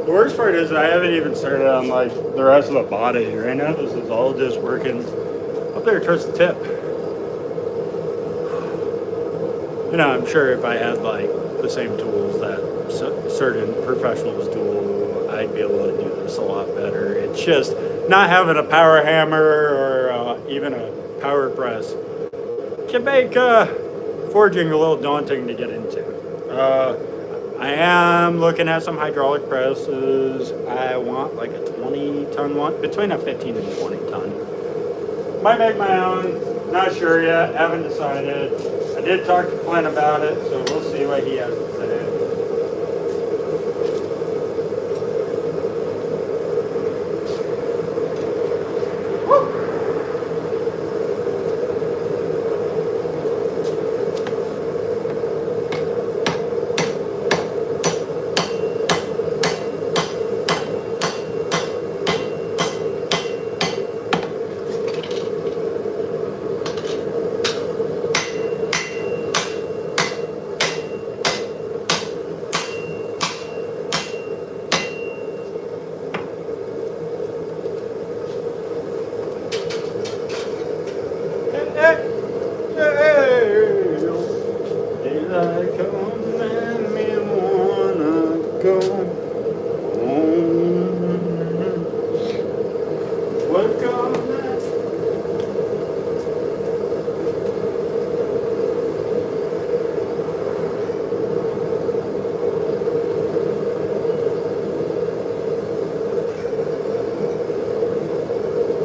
The worst part is I haven't even started on like the rest of the body. Right now this is all just working up there towards the tip. You know, I'm sure if I had like the same tools that certain professionals do, I'd be able to do this a lot better. It's just not having a power hammer or even a power press can make forging a little daunting to get into. I am looking at some hydraulic presses. I want like a 20-ton one, between a 15 and 20 ton. Might make my own, not sure yet, haven't decided. I did talk to Clint about it, so we'll see what he has to say.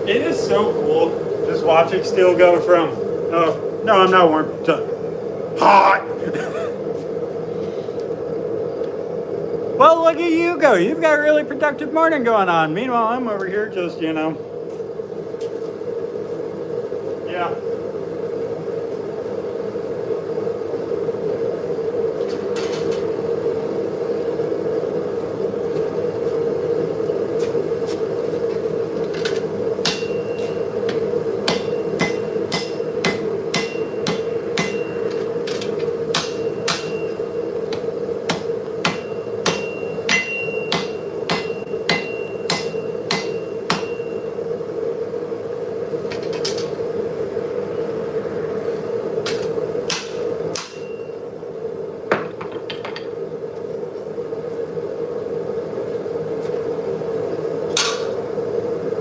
It is so cool just watching steel go from, oh, no, I'm not warm, to hot. Well, look at you go. You've got a really productive morning going on. Meanwhile, I'm over here just, you know. Yeah.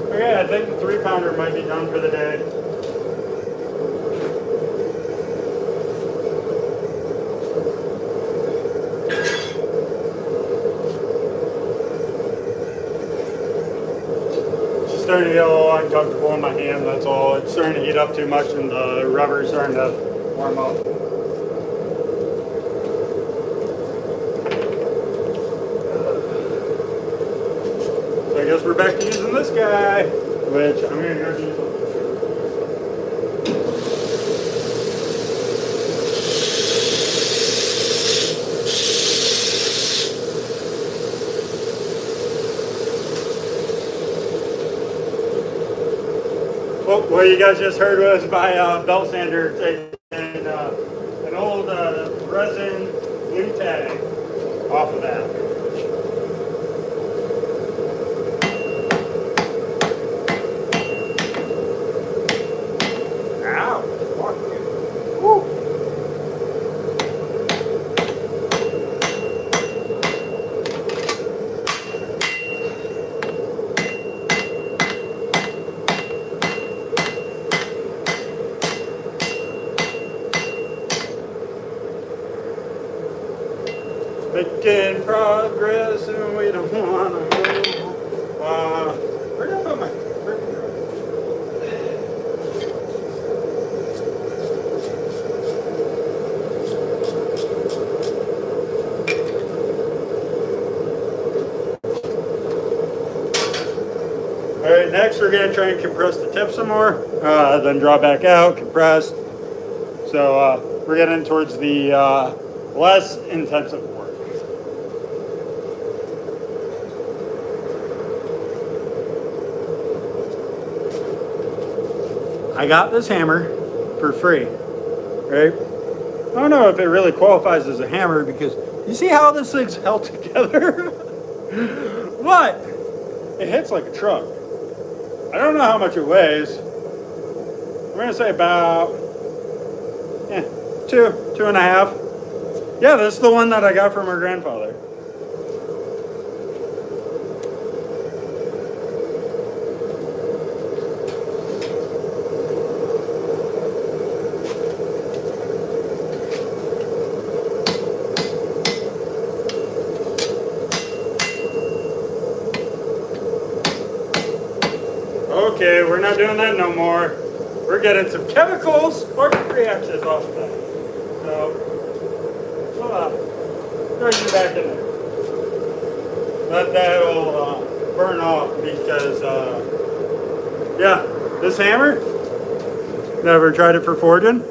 Okay, I think the 3-pounder might be done for the day. It's starting to get a little uncomfortable in my hand, that's all. It's starting to heat up too much and the rubber's starting to warm up. So I guess we're back to using this guy, which I'm going to go do. Oh, what you guys just heard was my belt sander taking an old resin glue tag off of that. Ow! Fuck you. Woo! Making progress and we don't want to move. Where did I put my freaking drive? Alright, next we're going to try and compress the tip some more, then draw back out, compress. So we're getting towards the less intensive work. I got this hammer for free, right? I don't know if it really qualifies as a hammer because you see how this thing's held together? But it hits like a truck. I don't know how much it weighs. I'm gonna say about 2.5. Yeah, this is the one that I got from our grandfather. Okay, we're not doing that no more. We're getting some chemicals or reactions off of that. So, throw you back in there. Let that will burn off because, yeah, this hammer, never tried it for forging.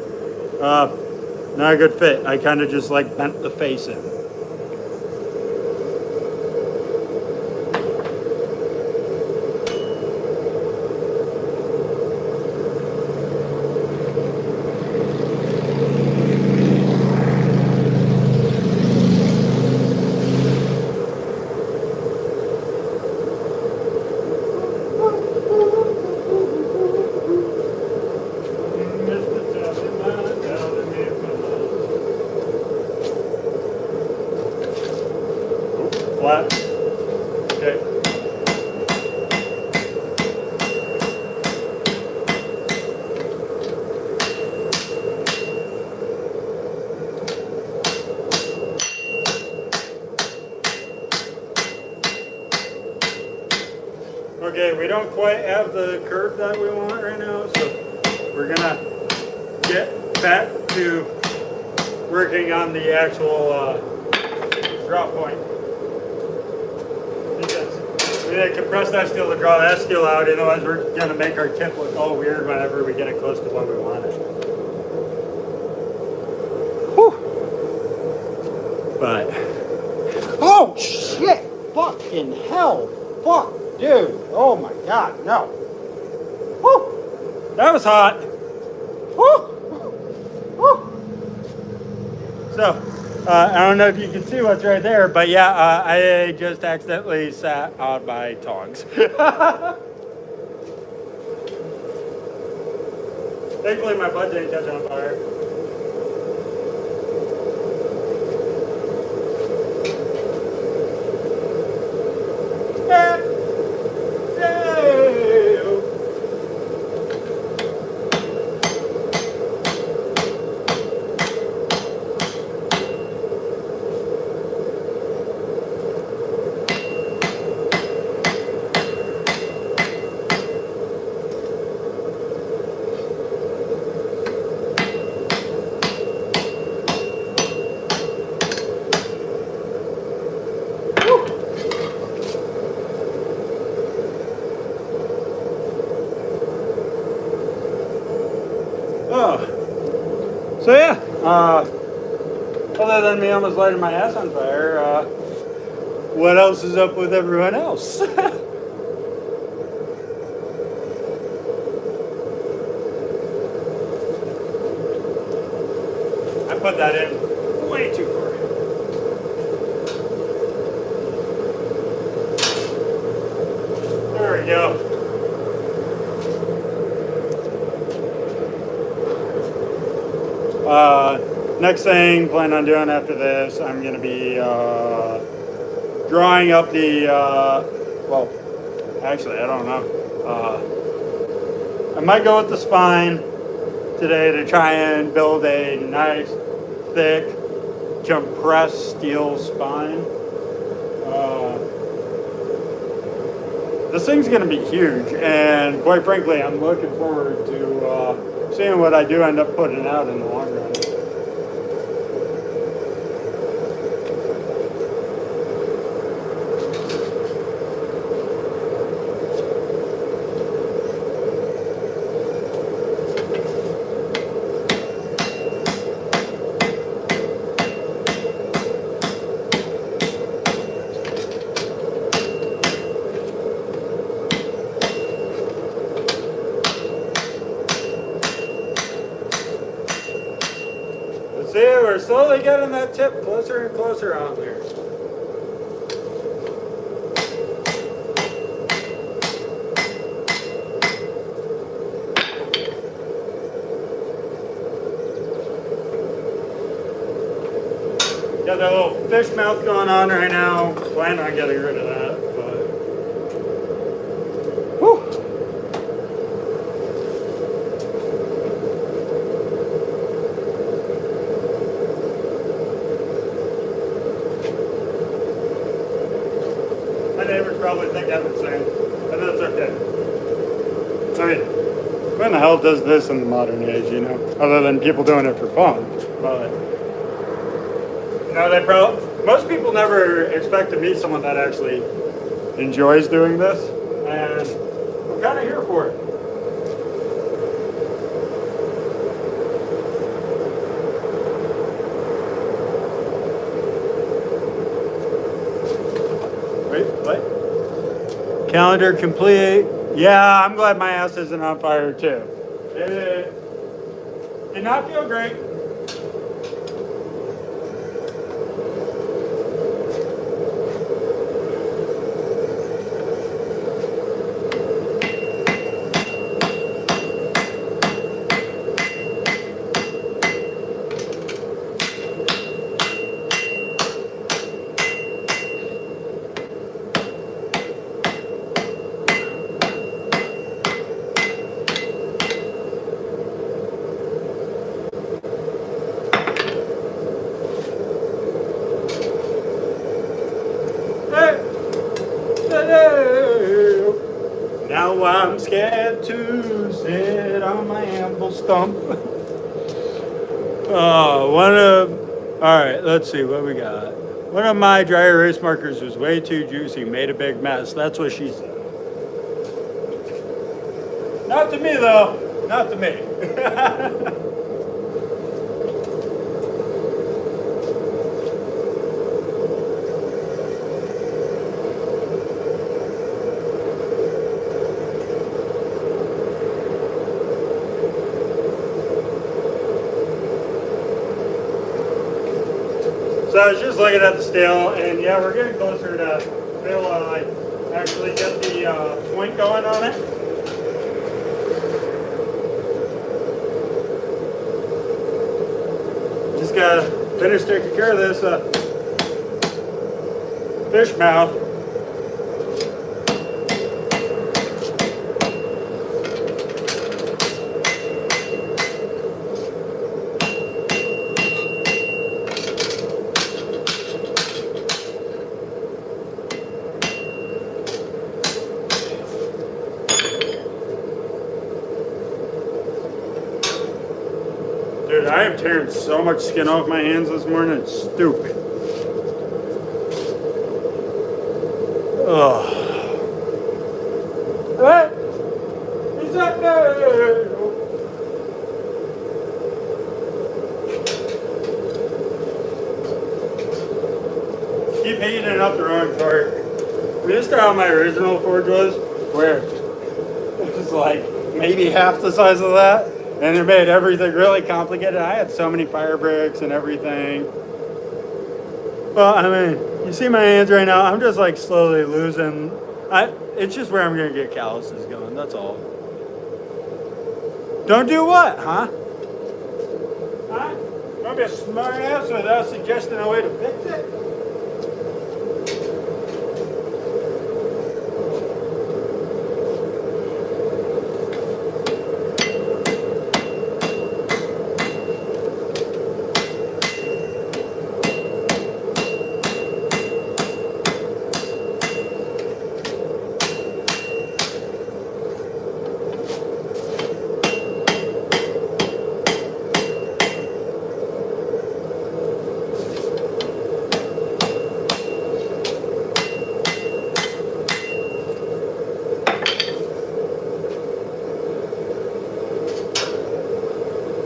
Not a good fit. I kind of just like bent the face in. Flat. Okay. Okay, we don't quite have the curve that we want right now, so we're gonna get back to working on the actual drop point. We need to compress that steel to draw that steel out, otherwise we're going to make our tip look all weird whenever we get it close to what we want it. Whew. But, oh shit, fucking hell, fuck, dude, oh my god, no. Whew. That was hot. Whew. Whew. So, I don't know if you can see what's right there, but yeah, I just accidentally sat on my tongs. Thankfully, my butt didn't catch on fire. So yeah, other than me almost lighting my ass on fire, what else is up with everyone else? that in way too far. There we go. Next thing, plan on doing after this, I'm going to be drawing up the, well, actually, I don't know. I might go with the spine today to try and build a nice, thick, compressed steel spine. This thing's going to be huge, and quite frankly, I'm looking forward to seeing what I do end up putting out in the long run. See, we're slowly getting that tip closer and closer on there. Got that little fish mouth going on right now. Plan on getting rid of that, but whew. My neighbors probably think I'm insane, but that's okay. I mean, when the hell does this in the modern age, you know? Other than people doing it for fun, but no, most people never expect to meet someone that actually enjoys doing this, and I'm kind of here for it. Wait, what? Calendar complete. Yeah, I'm glad my ass isn't on fire too. It did not feel great. Now I'm scared to sit on my ample stump. All right, let's see what we got. One of my dry erase markers was way too juicy, made a big mess. That's what she said. Not to me though, not to me. So I was just looking at the steel, and yeah, we're getting closer to be able to like actually get the point going on it. Just gotta finish taking care of this fish mouth. Dude, I am tearing so much skin off my hands this morning, it's stupid. Ugh. What? Is that good? Keep heating up the wrong part. This is how my original forge was, where it was like maybe half the size of that. And it made everything really complicated. I had so many fire breaks and everything. Well, I mean, you see my hands right now. I'm just like slowly losing. It's just where I'm gonna get calluses going. That's all. Don't do what, huh? Huh? Don't be a smart ass without suggesting a way to fix it.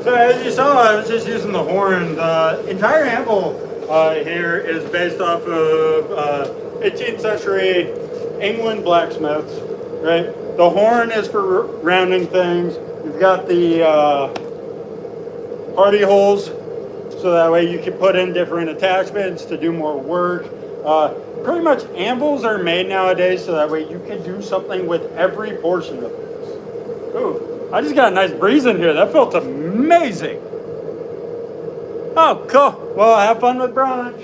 So as you saw, I was just using the horn. The entire anvil here is based off of 18th century England blacksmiths, right? The horn is for rounding things. You've got the party holes, so that way you can put in different attachments to do more work. Pretty much anvils are made nowadays so that way you can do something with every portion of this. Ooh. I just got a nice breeze in here. That felt amazing. Oh, cool. Well, have fun with brunch.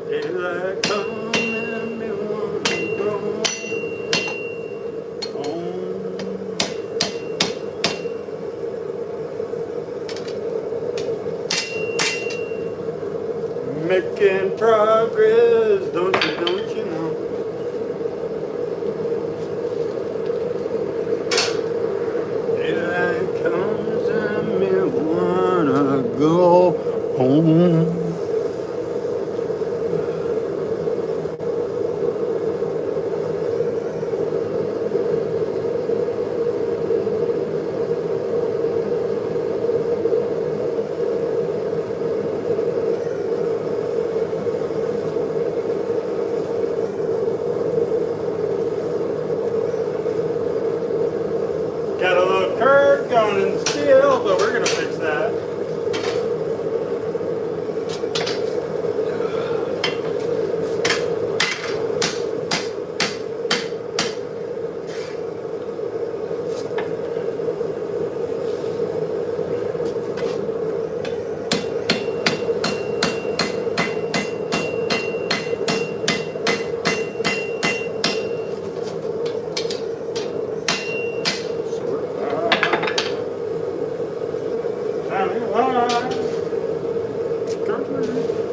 Daylight come and me wanna go home. Making progress, don't you know? Daylight comes and me wanna go home. Got a little curve going in steel, but we're gonna fix that.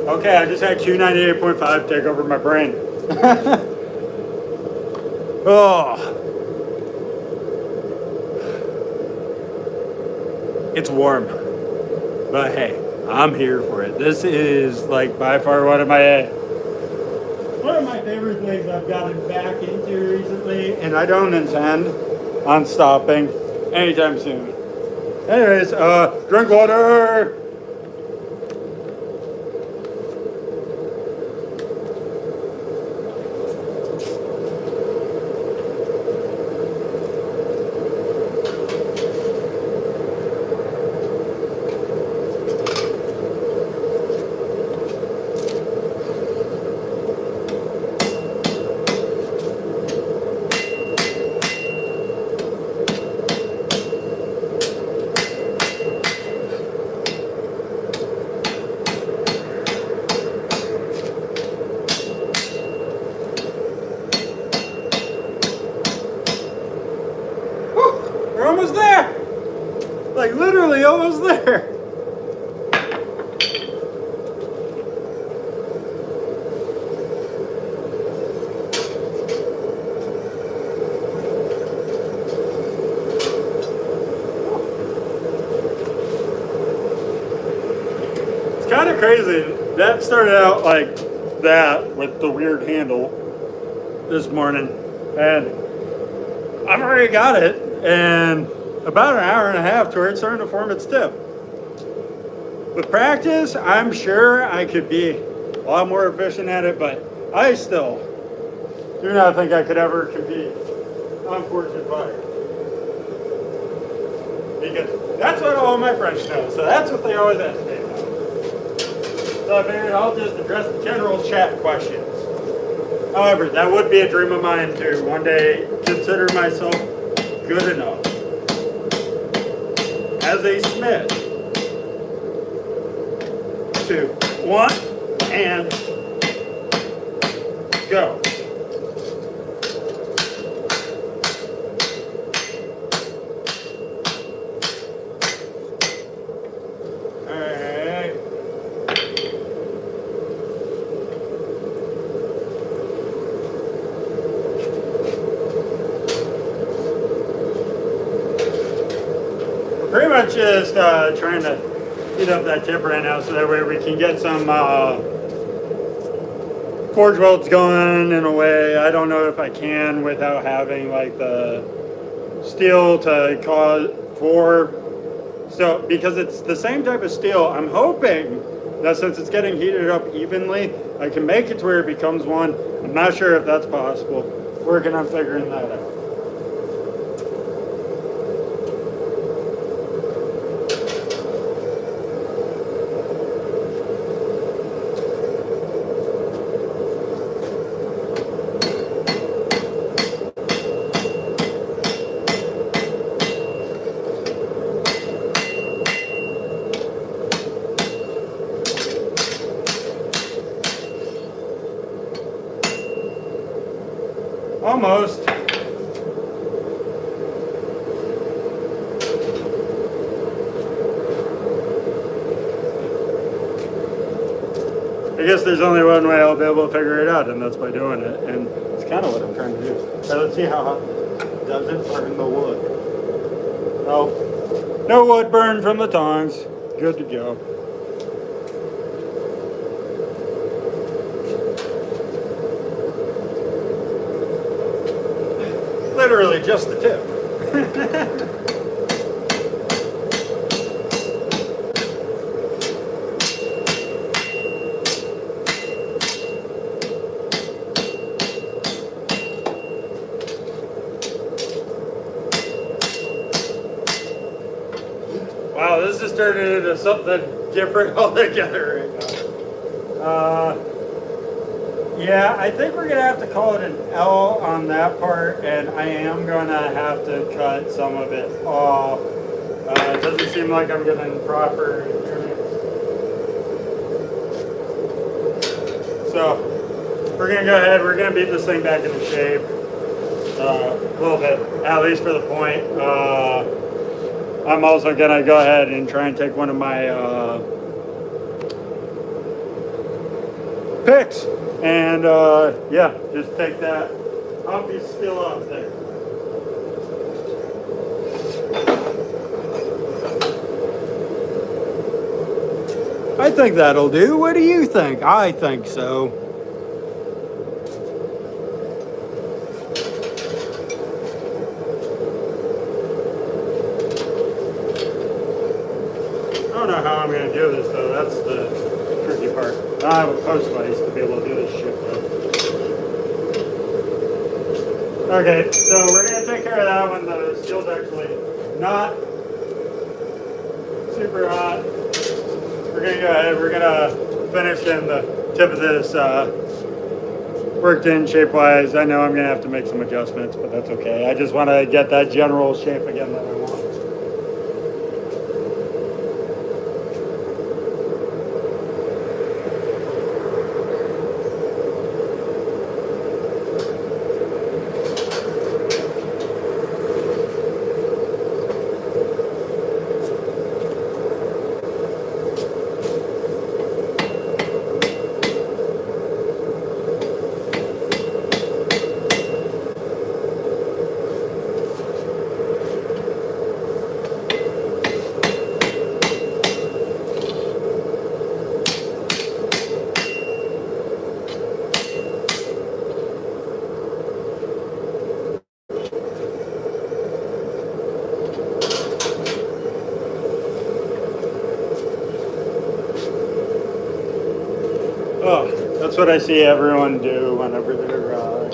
Okay, I just had Q98.5 take over my brain. Oh, it's warm, but hey, I'm here for it. This is like by far one of my favorite things I've gotten back into recently, and I don't intend on stopping anytime soon. Anyways, drink water. We're almost there. Like literally almost there. It's kind of crazy. That started out like that with the weird handle this morning, and I've already got it, and about an hour and a half to where it's starting to form its tip. With practice, I'm sure I could be a lot more efficient at it, but I still do not think I could ever compete on forged fire. Because that's what all my friends know, so that's what they always ask me about. So I figured I'll just address the general chat questions. However, that would be a dream of mine to one day consider myself good enough as a smith to one and go. Pretty much just trying to heat up that tip right now so that way we can get some forge welds going in a way. I don't know if I can without having like the steel to cause for. So because it's the same type of steel, I'm hoping that since it's getting heated up evenly, I can make it to where it becomes one. I'm not sure if that's possible. Working on figuring that out. Almost. I guess there's only one way I'll be able to figure it out, and that's by doing it. And it's kind of what I'm trying to do. So let's see how hot does it burn the wood. No wood burn from the tongs. Good to go. Literally just the tip. Wow, this is turning into something different altogether right now. Yeah, I think we're going to have to call it an L on that part, and I am going to have to cut some of it off. It doesn't seem like I'm getting proper units. So, we're going to go ahead, we're going to beat this thing back into shape a little bit, at least for the point. I'm also going to go ahead and try and take one of my picks. And yeah, just take that obvious steel off there. I think that'll do. What do you think? I think so. I don't know how I'm going to do this though. That's the tricky part. I have a post vise to be able to do this shit though. Okay, so we're going to take care of that when the steel's actually not super hot. We're going to go ahead, we're going to finish getting the tip of this worked in shape-wise. I know I'm going to have to make some adjustments, but that's okay. I just want to get that general shape again that I want. That's what I see everyone do whenever they're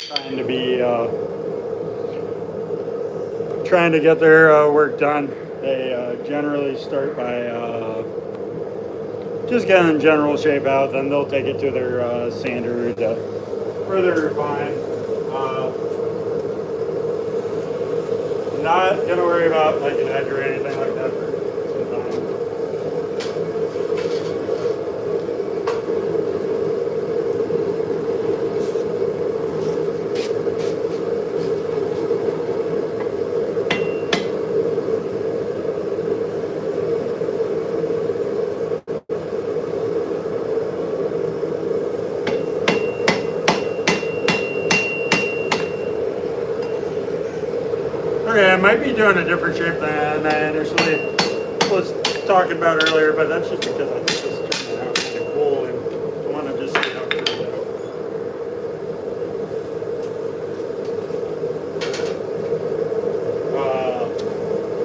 trying to get their work done. They generally start by just getting general shape out, then they'll take it to their sander to further refine. Not gonna worry about like an edge or anything like that for some time. Okay, I might be doing a different shape than I initially was talking about earlier, but that's just because I think this is turning out kind of cool and I want to just see how it turns out.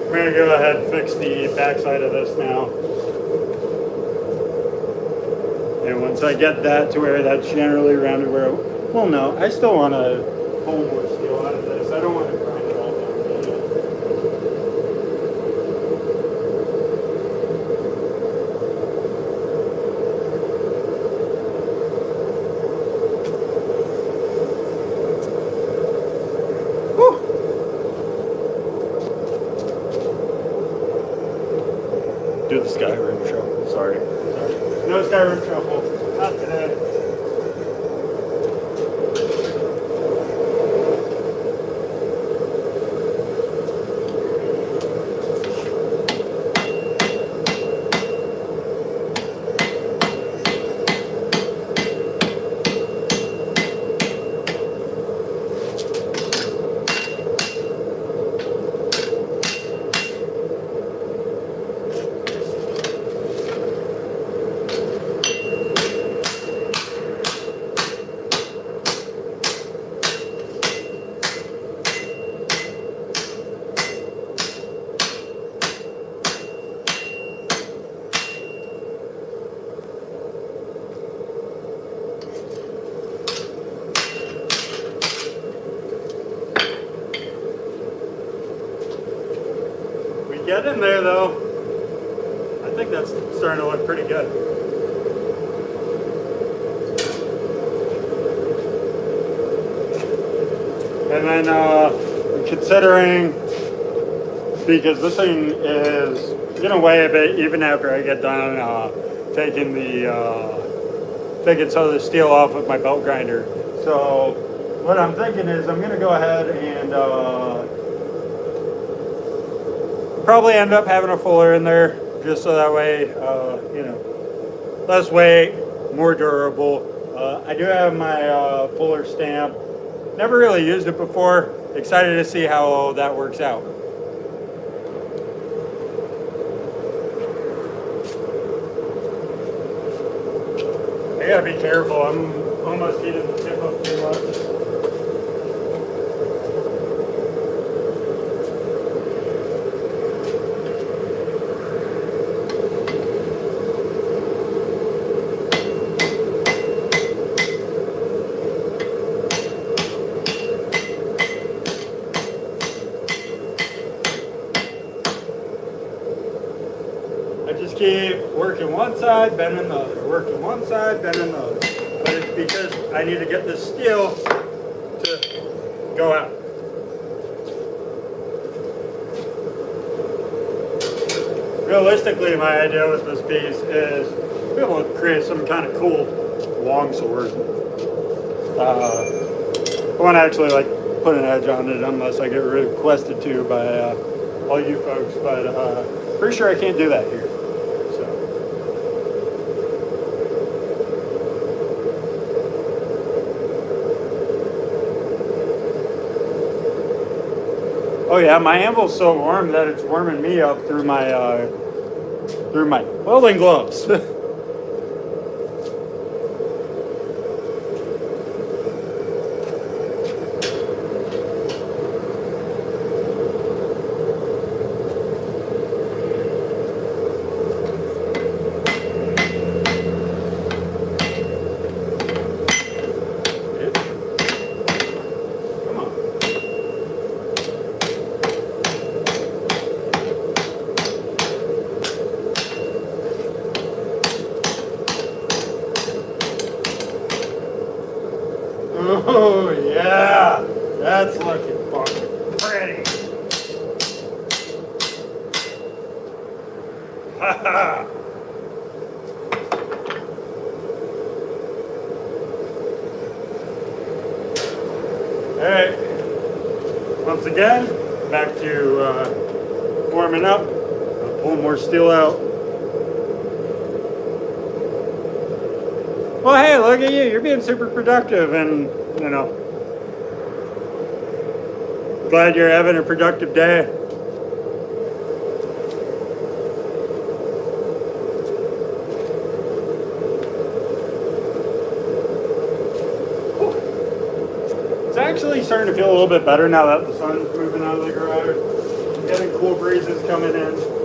I'm going to go ahead and fix the back side of this now. And once I get that to where that's generally rounded where, well, no, I still want to pull more steel out of this. I don't want to grind it all down. Do the Skyrim shuffle. Sorry. No Skyrim shuffle. Not today. Get in there though. I think that's starting to look pretty good. And then considering, because this thing is gonna weigh a bit even after I get done taking some of the steel off with my belt grinder. So what I'm thinking is I'm gonna go ahead and probably end up having a fuller in there just so that way, you know, less weight, more durable. I do have my fuller stamp. Never really used it before. Excited to see how that works out. I gotta be careful. I'm almost heating the tip up too much. Keep working one side, bending the other, working one side, bending the other. But it's because I need to get this steel to go out. Realistically, my idea with this piece is to be able to create some kind of cool longsword. I want to actually like put an edge on it unless I get requested to by all you folks, but pretty sure I can't do that here. Oh yeah, my anvil's so warm that it's warming me up through my welding gloves. That's looking fucking pretty. Haha. Alright. Once again, back to warming up. I'll pull more steel out. Well, hey, look at you. You're being super productive and, you know, glad you're having a productive day. It's actually starting to feel a little bit better now that the sun's moving out of the garage. I'm getting cool breezes coming in.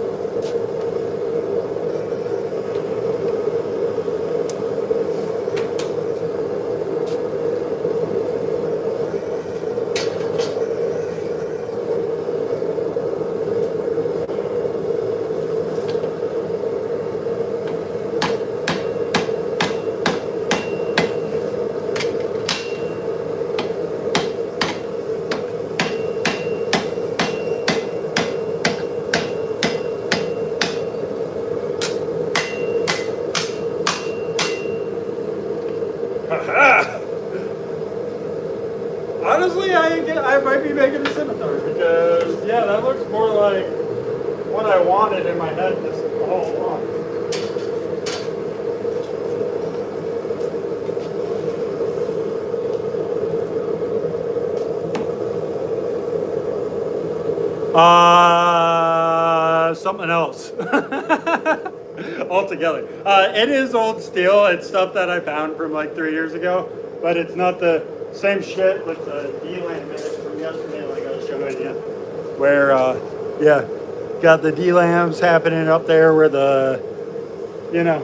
Honestly, I might be making a scimitar because, yeah, that looks more like what I wanted in my head this whole along. Something else altogether. It is old steel. It's stuff that I found from like 3 years ago, but it's not the same shit with the D-laminate from yesterday, like I was showing you. Where, yeah, got the D-lams happening up there where the, you know,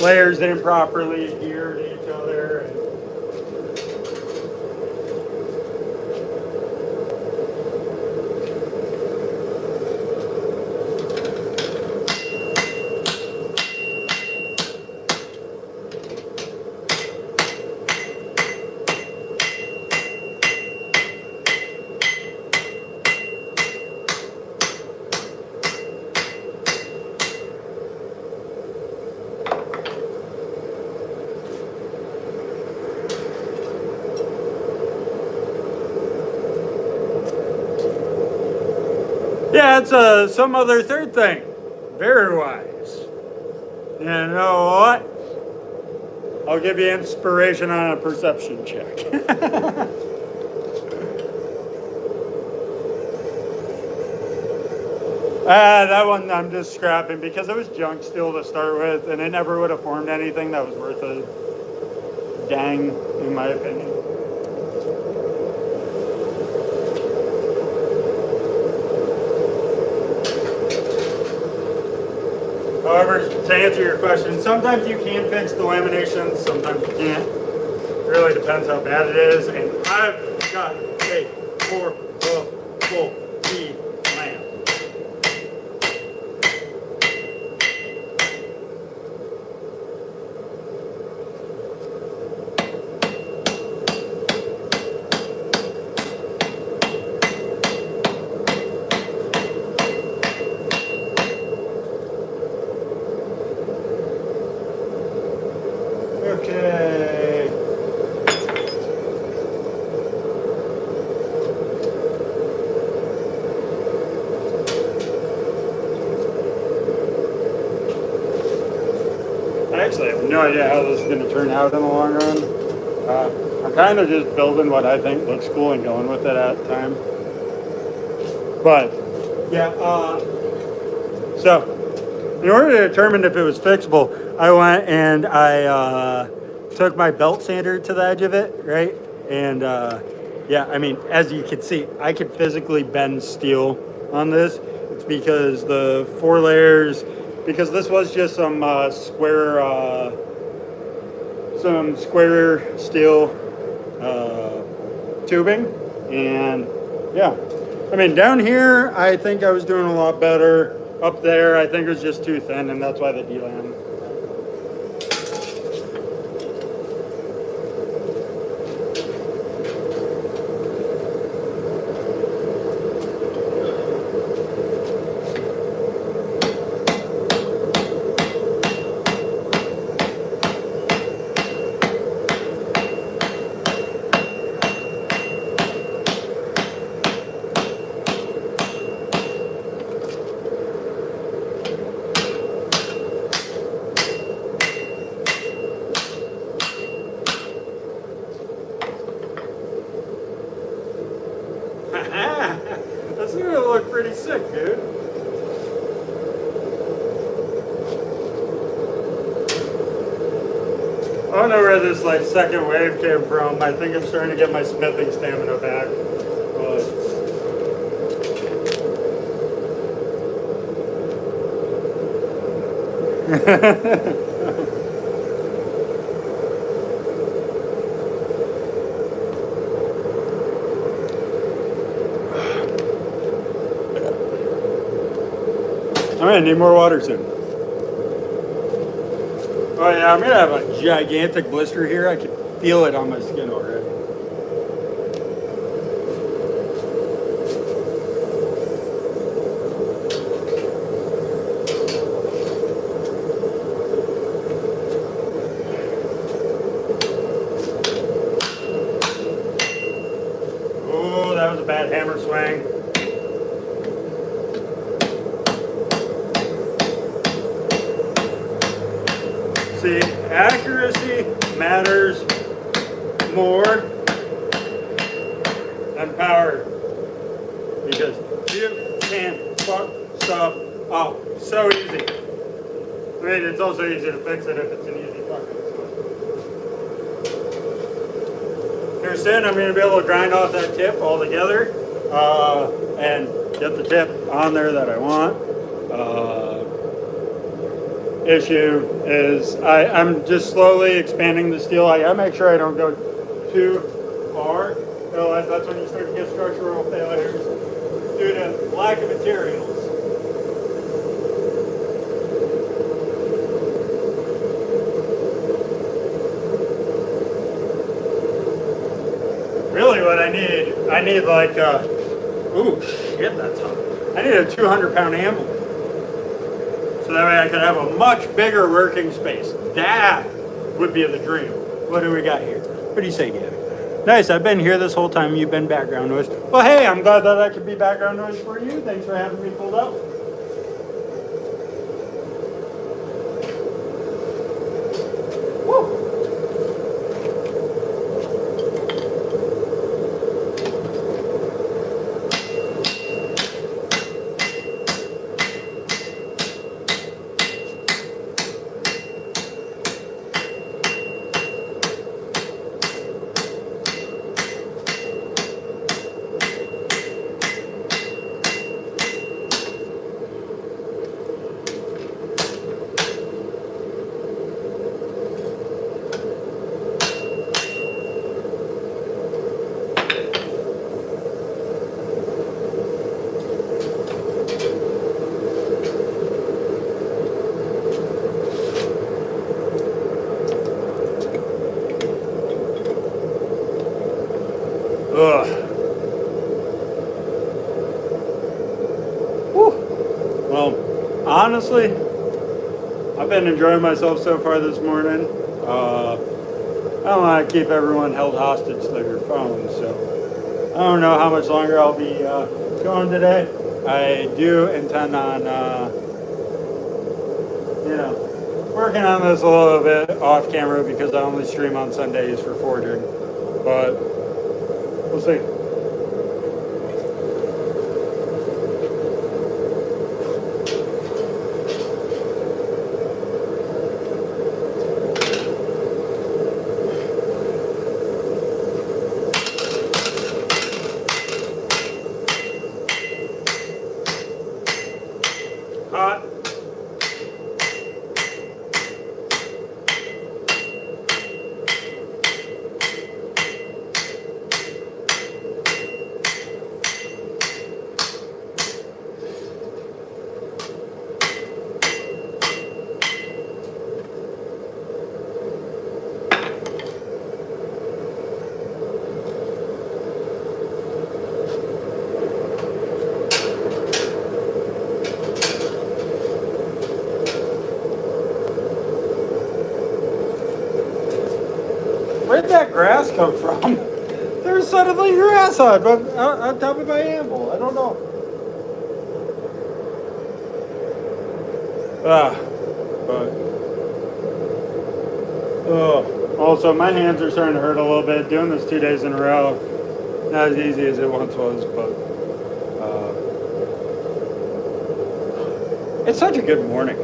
layers didn't properly adhere to each other. And yeah, it's some other third thing. Very wise. You know what? I'll give you inspiration on a perception check. That one I'm just scrapping because it was junk steel to start with, and it never would have formed anything that was worth a dang, in my opinion. However, to answer your question, sometimes you can fix the laminations, sometimes you can't. It really depends how bad it is, and I've got a 4 D lamp. Okay. I actually have no idea how this is going to turn out in the long run. I'm kind of just building what I think looks cool and going with it at the time. But, yeah, so in order to determine if it was fixable, I went and I took my belt sander to the edge of it, right? And yeah, I mean, as you can see, I can physically bend steel on this. It's because the 4 layers, because this was just some square steel tubing, and yeah, I mean, down here, I think I was doing a lot better. Up there, I think it was just too thin, and that's why the D-lam. sick, dude. I don't know where this like second wave came from. I think I'm starting to get my smithing stamina back. I'm gonna need more water soon. Oh yeah, I'm gonna have a gigantic blister here. I can feel it on my skin already. Oh, that was a bad hammer swing. See, accuracy matters more than power because you can fuck stuff up so easy. I mean, it's also easy to fix it if it's an easy fucking swing. Here soon, I'm going to be able to grind off that tip all together and get the tip on there that I want. Issue is I'm just slowly expanding the steel. I gotta make sure I don't go too far. Otherwise, that's when you start to get structural failures due to lack of materials. Really, what I need like ooh shit, that's hot. I need a 200-pound anvil. So that way I could have a much bigger working space. That would be the dream. What do we got here? What do you say, Gabby? Nice, I've been here this whole time. You've been background noise. Well, hey, I'm glad that I could be background noise for you. Thanks for having me pulled up. Ugh. Whew. Well, honestly, I've been enjoying myself so far this morning. I don't want to keep everyone held hostage to their phones, so I don't know how much longer I'll be going today. I do intend on, working on this a little bit off camera because I only stream on Sundays for forging, but we'll see. Hot. Where'd that grass come from? There's suddenly grass on top of my anvil. I don't know. Also, my hands are starting to hurt a little bit. Doing this 2 days in a row, not as easy as it once was, but It's such a good morning.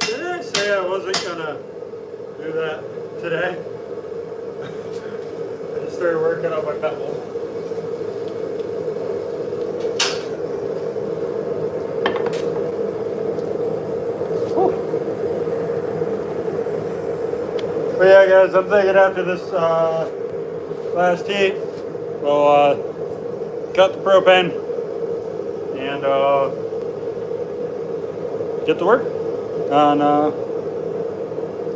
Did I say I wasn't gonna do that today? I just started working on my pebble. But yeah, guys, I'm thinking after this last heat, we'll cut the propane and get to work on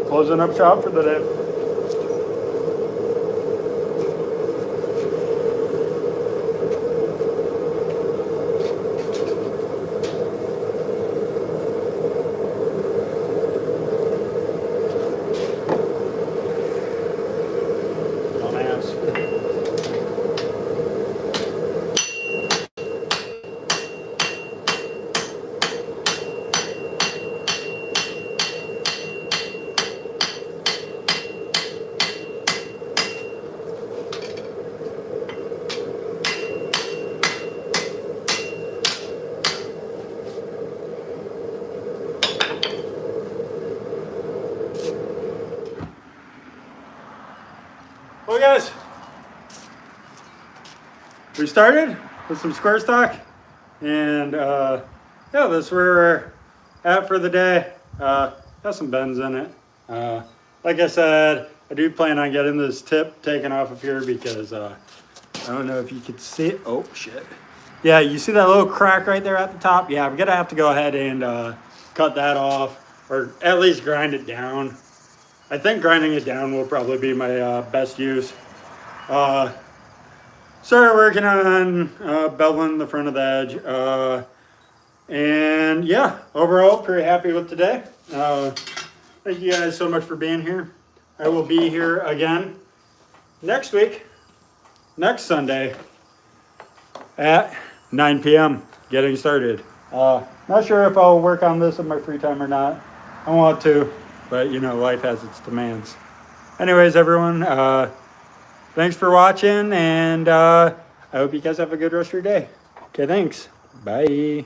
closing up shop for the day. Well, guys, we started with some square stock, and yeah, that's where we're at for the day. Got some bends in it. Like I said, I do plan on getting this tip taken off of here because I don't know if you could see it. Oh, shit. Yeah, you see that little crack right there at the top? Yeah, I'm going to have to go ahead and cut that off, or at least grind it down. I think grinding it down will probably be my best use. Started working on beveling the front of the edge. And yeah, overall, pretty happy with today. Thank you guys so much for being here. I will be here again next week, next Sunday at 9 p.m. getting started. Not sure if I'll work on this in my free time or not. I want to, but you know, life has its demands. Anyways, everyone, thanks for watching, and I hope you guys have a good rest of your day. Okay, thanks. Bye.